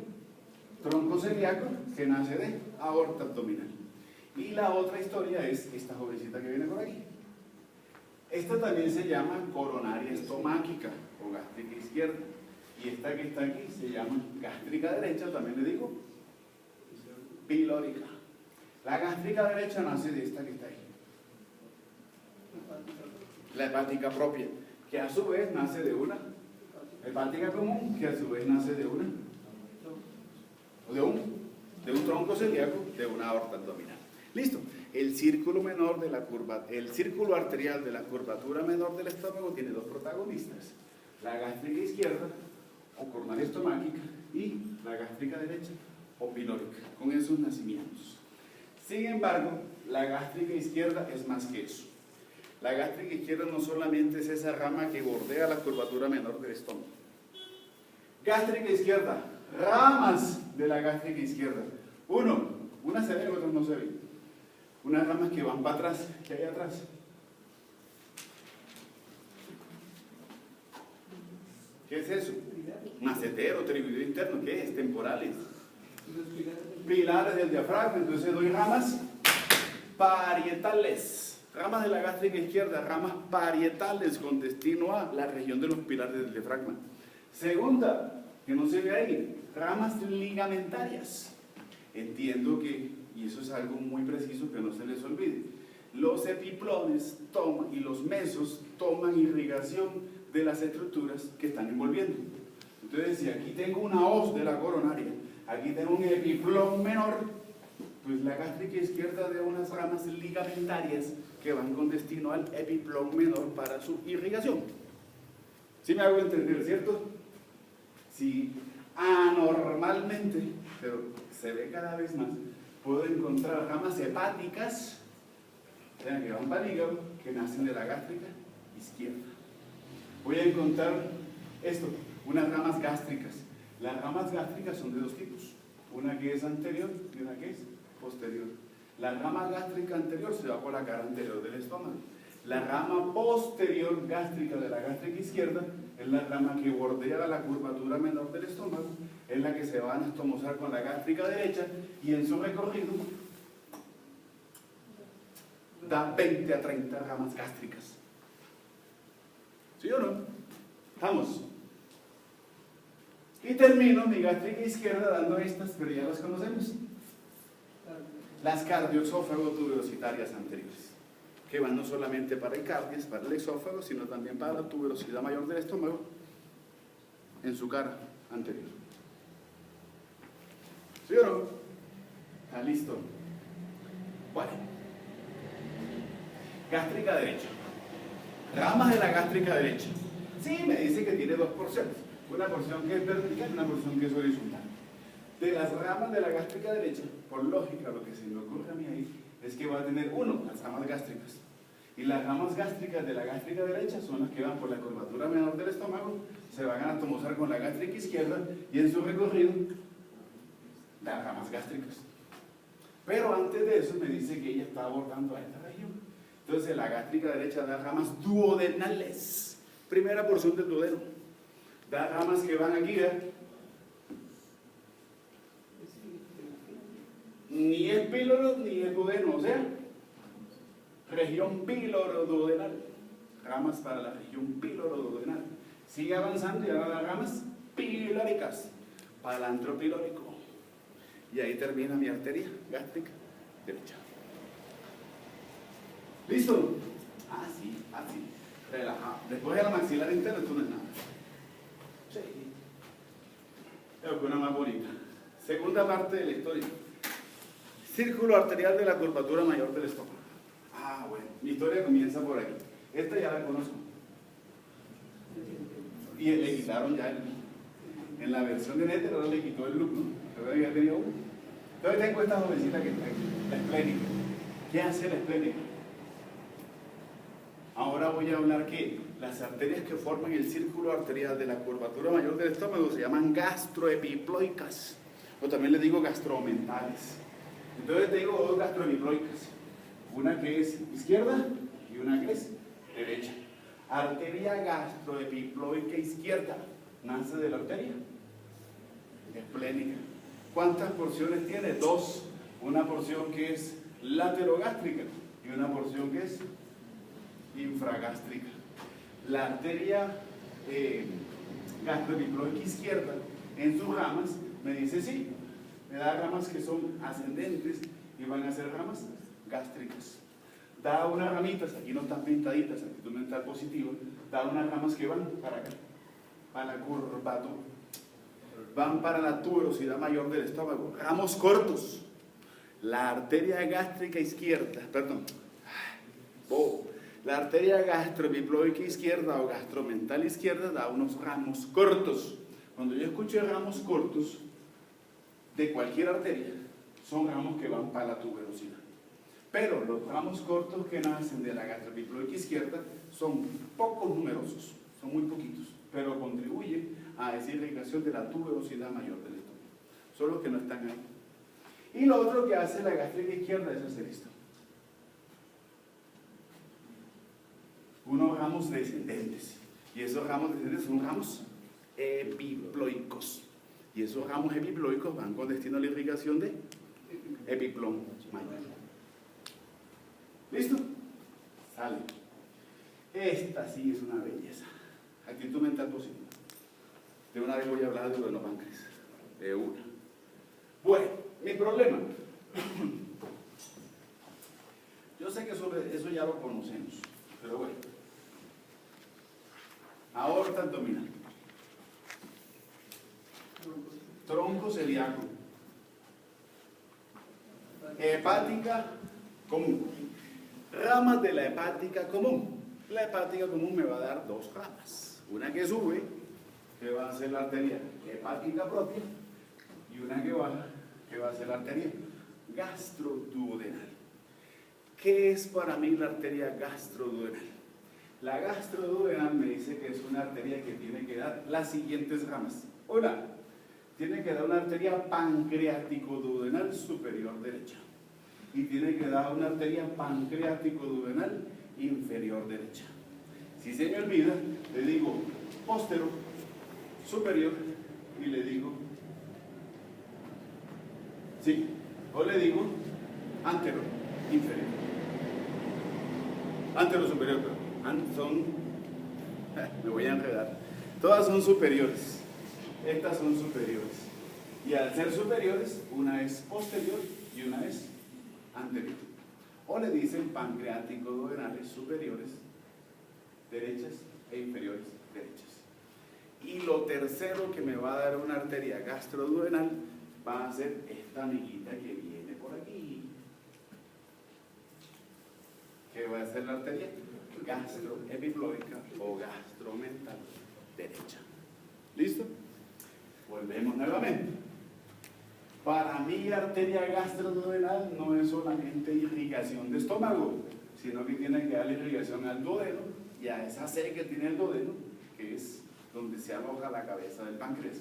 tronco celíaco, que nace de aorta abdominal. Y la otra historia es esta jovencita que viene por aquí. Esta también se llama coronaria estomáquica o gástrica izquierda. Y esta que está aquí se llama gástrica derecha, también le digo pilórica. La gástrica derecha nace de esta que está ahí, la hepática propia, que a su vez nace de una hepática común, que a su vez nace de una de un tronco celíaco, de una aorta abdominal. Listo. El círculo menor de la curva, el círculo arterial de la curvatura menor del estómago tiene dos protagonistas: la gástrica izquierda o coronaria estomáquica y la gástrica derecha o pilórica, con esos nacimientos. Sin embargo, la gástrica izquierda es más que eso. La gástrica izquierda no solamente es esa rama que bordea la curvatura menor del estómago. Gástrica izquierda, ramas de la gástrica izquierda. Una se ve, otras no se ven. Unas ramas que van para atrás, que hay atrás. ¿Qué es eso? Macetero, trigoideo interno, ¿qué es? Temporales. Pilares del diafragma, entonces doy ramas parietales. Ramas de la gástrica izquierda, ramas parietales con destino a la región de los pilares del diafragma. Segunda, que no se ve ahí, ramas ligamentarias. Entiendo que, y eso es algo muy preciso que no se les olvide, los epiplones y los mesos toman irrigación de las estructuras que están envolviendo. Entonces, si aquí tengo una hoz de la coronaria, aquí tengo un epiplón menor, pues la gástrica izquierda de unas ramas ligamentarias que van con destino al epiplón menor para su irrigación. ¿Sí me hago entender, cierto? Si anormalmente, pero se ve cada vez más, puedo encontrar ramas hepáticas, que van para el hígado, que nacen de la gástrica izquierda. Voy a encontrar esto, unas ramas gástricas. Las ramas gástricas son de dos tipos, una que es anterior y una que es posterior. La rama gástrica anterior se va por la cara anterior del estómago. La rama posterior gástrica de la gástrica izquierda es la rama que bordea la curvatura menor del estómago, es la que se va a anastomosar con la gástrica derecha y en su recorrido da 20 a 30 ramas gástricas. ¿Sí o no? Vamos. Y termino mi gástrica izquierda dando estas, pero ya las conocemos. Las cardioesófago-tuberositarias anteriores, que van no solamente para el cardias, para el esófago, sino también para la tuberosidad mayor del estómago, en su cara anterior. ¿Sí o no? Está listo. Bueno. Gástrica derecha. Ramas de la gástrica derecha. Sí, me dice que tiene dos porciones. Una porción que es vertical y una porción que es horizontal. De las ramas de la gástrica derecha, por lógica, lo que se me ocurre a mí ahí es que va a tener las ramas gástricas. Y las ramas gástricas de la gástrica derecha son las que van por la curvatura menor del estómago, se van a anatomosar con la gástrica izquierda y en su recorrido las ramas gástricas. Pero antes de eso me dice que ella está abordando a esta región. Entonces la gástrica derecha da ramas duodenales, primera porción del duodeno. Da ramas que van aquí, ni es píloro ni es duodeno, o sea, región píloro-duodenal. Ramas para la región píloro-duodenal. Sigue avanzando y ahora da ramas pilóricas, palantro pilórico. Y ahí termina mi arteria gástrica derecha. ¿Listo? Así. Relajado. Después de la maxilar interna, esto no es nada. Sí. Pero que una más bonita. Segunda parte de la historia. Círculo arterial de la curvatura mayor del estómago. Bueno, mi historia comienza por aquí. Esta ya la conozco. Y le quitaron ya en la versión de Néter, ahora le quitó el look, ¿no? Pero ya tenía uno. Entonces tengo esta jovencita que está aquí, la esplénica. ¿Qué hace la esplénica? Ahora voy a hablar que las arterias que forman el círculo arterial de la curvatura mayor del estómago se llaman gastroepiploicas, o también le digo gastromentales. Entonces tengo dos gastroepiploicas, una que es izquierda y una que es derecha. Arteria gastroepiploica izquierda nace de la arteria esplénica. ¿Cuántas porciones tiene? Dos. Una porción que es laterogástrica y una porción que es infragástrica. La arteria gastroepiploica izquierda en sus ramas me dice sí, me da ramas que son ascendentes y van a ser ramas gástricas. Da unas ramitas, aquí no están pintaditas, actitud mental positiva, da unas ramas que van para acá, para la curvatura, van para la tuberosidad mayor del estómago, ramos cortos. La arteria gástrica izquierda, la arteria gastroepiploica izquierda o gastromental izquierda da unos ramos cortos. Cuando yo escucho ramos cortos de cualquier arteria, son ramos que van para la tuberosidad. Pero los ramos cortos que nacen de la gastroepiploica izquierda son poco numerosos, son muy poquitos, pero contribuyen a esa irrigación de la tuberosidad mayor del estómago. Son los que no están ahí. Y lo otro que hace la gástrica izquierda es hacer esto. Unos ramos descendentes. Y esos ramos descendentes son ramos epiploicos. Y esos ramos epiploicos van con destino a la irrigación de epiplón mayor. ¿Listo? Sale. Esta sí es una belleza. Actitud mental positiva. De una vez voy a hablar de lo de los páncreas. De una. Bueno, mi problema. Yo sé que sobre eso ya lo conocemos, pero bueno. Aorta abdominal. Tronco celíaco. Hepática común. Ramas de la hepática común. La hepática común me va a dar dos ramas. Una que sube, que va a ser la arteria hepática propia, y una que baja, que va a ser la arteria gastroduodenal. ¿Qué es para mí la arteria gastroduodenal? La gastroduodenal me dice que es una arteria que tiene que dar las siguientes ramas. Una, tiene que dar una arteria pancreático-duodenal superior derecha. Y tiene que dar una arteria pancreático-duodenal inferior derecha. Si se me olvida, le digo póstero, superior, y le digo, sí, o le digo antero, inferior. Antero, superior, son, me voy a enredar. Todas son superiores. Estas son superiores. Y al ser superiores, una es posterior y una es anterior. O le dicen pancreático-duodenales superiores derechas e inferiores derechas. Y lo tercero que me va a dar una arteria gastroduodenal va a ser esta amiguita que viene por aquí, que va a ser la arteria gastroepiploica o gastromental derecha. ¿Listo? Volvemos nuevamente. Para mí la arteria gastroduodenal no es solamente irrigación de estómago, sino que tiene que dar irrigación al duodeno y a esa sede que tiene el duodeno, que es donde se aloja la cabeza del páncreas.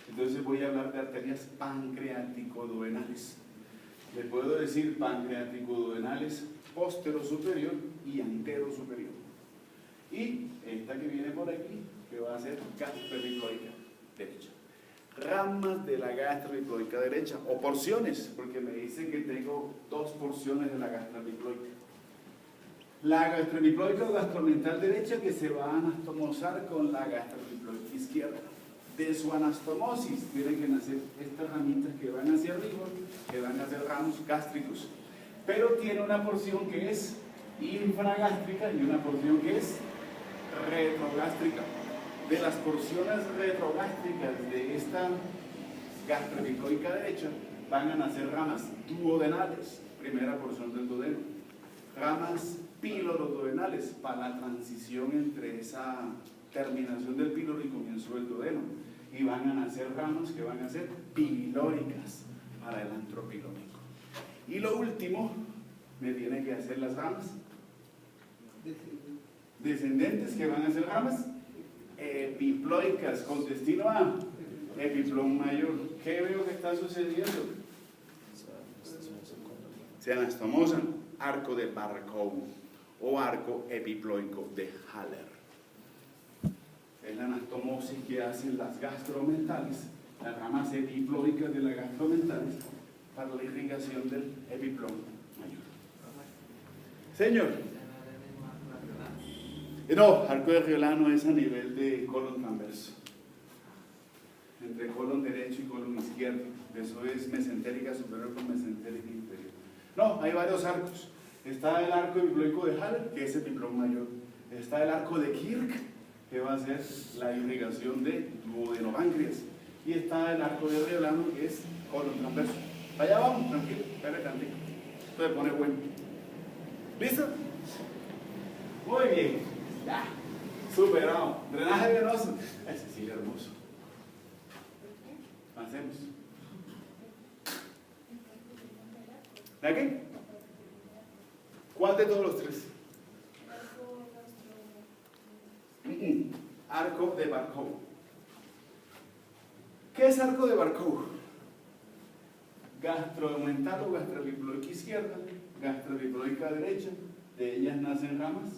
Entonces voy a hablar de arterias pancreático-duodenales. Le puedo decir pancreático-duodenales póstero superior y antero superior. Y esta que viene por aquí, que va a ser gastroepiploica derecha. Ramas de la gastroepiploica derecha, o porciones, porque me dice que tengo dos porciones de la gastroepiploica. La gastroepiploica o gastromental derecha que se va a anastomosar con la gastroepiploica izquierda. De su anastomosis tienen que nacer estas ramitas que van hacia arriba, que van a ser ramos gástricos. Pero tiene una porción que es infragástrica y una porción que es retrogástrica. De las porciones retrogástricas de esta gastroepiploica derecha van a nacer ramas duodenales, primera porción del duodeno, ramas píloro-duodenales para la transición entre esa terminación del píloro y comienzo del duodeno, y van a nacer ramas que van a ser pilóricas para el antropilónico. Y lo último, me tiene que hacer las ramas descendentes que van a ser ramas epiploicas con destino a epiplón mayor. ¿Qué veo que está sucediendo? Se anastomosan, arco de Barkov o arco epiploico de Haller. Es la anastomosis que hacen las gastromentales, las ramas epiploicas de las gastromentales, para la irrigación del epiplón mayor. Señor. No, arco de Riolano es a nivel de colon transverso, entre colon derecho y colon izquierdo. Eso es mesentérica superior con mesentérica inferior. No, hay varios arcos. Está el arco epiploico de Haller, que es epiplón mayor. Está el arco de Kirk, que va a ser la irrigación de duodenopáncreas. Y está el arco de Riolano, que es colon transverso. Allá vamos, tranquilo, espere tantito. Esto se pone bueno. ¿Listo? Muy bien. Ya. Superado. Drenaje venoso. Ese sí, hermoso. Hacemos. ¿De aquí? ¿Cuál de todos los tres? Arco de Barkov. ¿Qué es arco de Barkov? Gastromental o gastroepiploica izquierda, gastroepiploica derecha, de ellas nacen ramas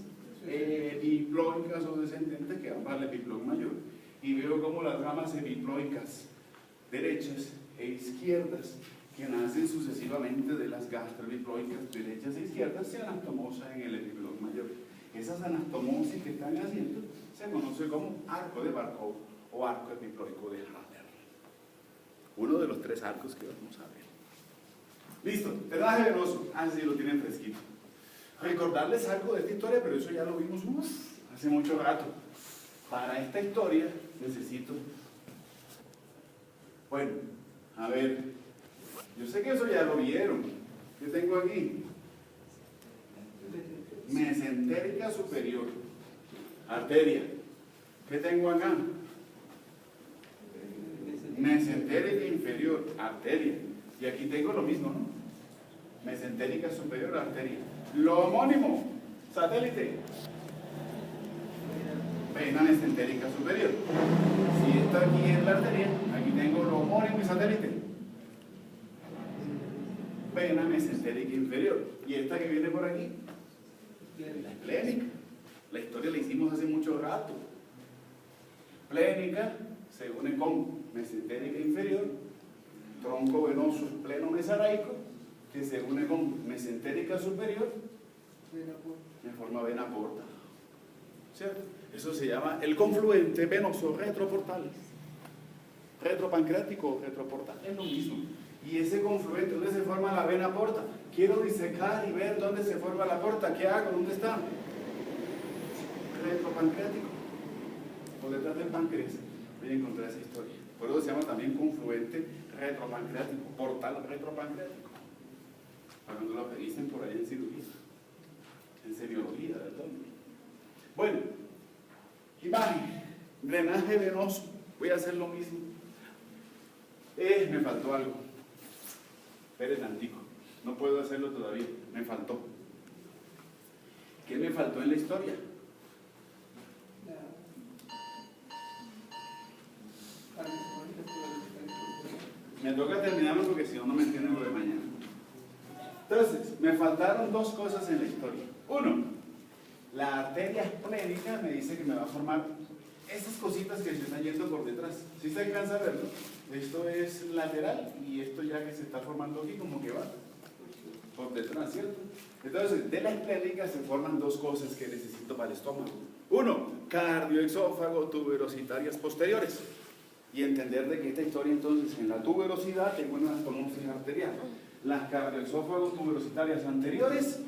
epiploicas o descendentes que van para el epiplón mayor. Y veo como las ramas epiploicas derechas e izquierdas que nacen sucesivamente de las gastroepiploicas derechas e izquierdas se anastomosan en el epiplón mayor. Esas anastomosis que están haciendo se conoce como arco de Barkov o arco epiploico de Haller. Uno de los tres arcos que vamos a ver. Listo, drenaje venoso. Ah, sí, lo tienen fresquito. Recordarles algo de esta historia, pero eso ya lo vimos hace mucho rato. Para esta historia necesito... Bueno, a ver, yo sé que eso ya lo vieron. ¿Qué tengo aquí? Mesentérica superior, arteria. ¿Qué tengo acá? Mesentérica inferior, arteria. Y aquí tengo lo mismo, ¿no? Mesentérica superior, arteria. Lo homónimo, satélite. Vena mesentérica superior. Si esta aquí es la arteria, aquí tengo lo homónimo y satélite. Vena mesentérica inferior. Y esta que viene por aquí, la esplénica. La historia la hicimos hace mucho rato. Esplénica se une con mesentérica inferior, tronco venoso pleno mesaraico, que se une con mesentérica superior, en forma vena porta. ¿Cierto? Eso se llama el confluente venoso retroportal. Retropancreático o retroportal, es lo mismo. Y ese confluente, ¿dónde se forma la vena porta? Quiero disecar y ver dónde se forma la porta. ¿Qué hago? ¿Dónde está? Retropancreático. Por detrás del páncreas. Voy a encontrar esa historia. Por eso se llama también confluente retropancreático, portal retropancreático. Para cuando lo pedicen por ahí en cirugía, en semiología, ¿verdad? Bueno, imagen, drenaje venoso. Voy a hacer lo mismo. Me faltó algo. Esperen antico. No puedo hacerlo todavía. Me faltó. ¿Qué me faltó en la historia? Me toca terminarlo porque si no, no me entienden lo de mañana. Entonces, me faltaron dos cosas en la historia. Uno, la arteria esplénica me dice que me va a formar esas cositas que se están yendo por detrás. ¿Sí se alcanza a verlo? Esto es lateral y esto ya que se está formando aquí como que va por detrás, ¿cierto? Entonces, de la esplénica se forman dos cosas que necesito para el estómago. Uno, cardioexófago, tuberositarias posteriores. Y entender de que esta historia entonces en la tuberosidad tengo una anastomosis arterial. Las cardioesófagos tuberositarias anteriores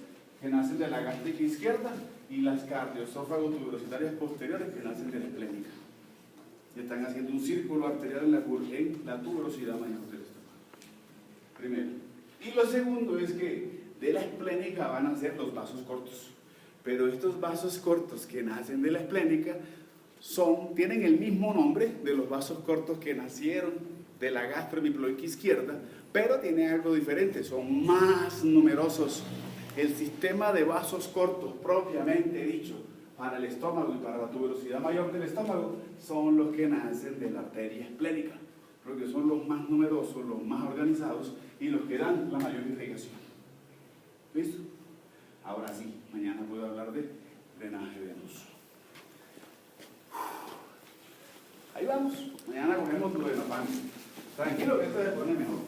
que nacen de la gástrica izquierda y las cardioesófagos tuberositarias posteriores que nacen de la esplénica. Y están haciendo un círculo arterial en la tuberosidad mayor del estómago. Primero. Y lo segundo es que de la esplénica van a ser los vasos cortos. Pero estos vasos cortos que nacen de la esplénica tienen el mismo nombre de los vasos cortos que nacieron de la gastroepiploica izquierda, pero tienen algo diferente, son más numerosos. El sistema de vasos cortos, propiamente dicho, para el estómago y para la tuberosidad mayor del estómago son los que nacen de la arteria esplénica, porque son los más numerosos, los más organizados y los que dan la mayor irrigación. ¿Listo? Ahora sí, mañana puedo hablar de drenaje venoso. Ahí vamos, mañana cogemos lo de la panza. Tranquilo que esto se pone mejor.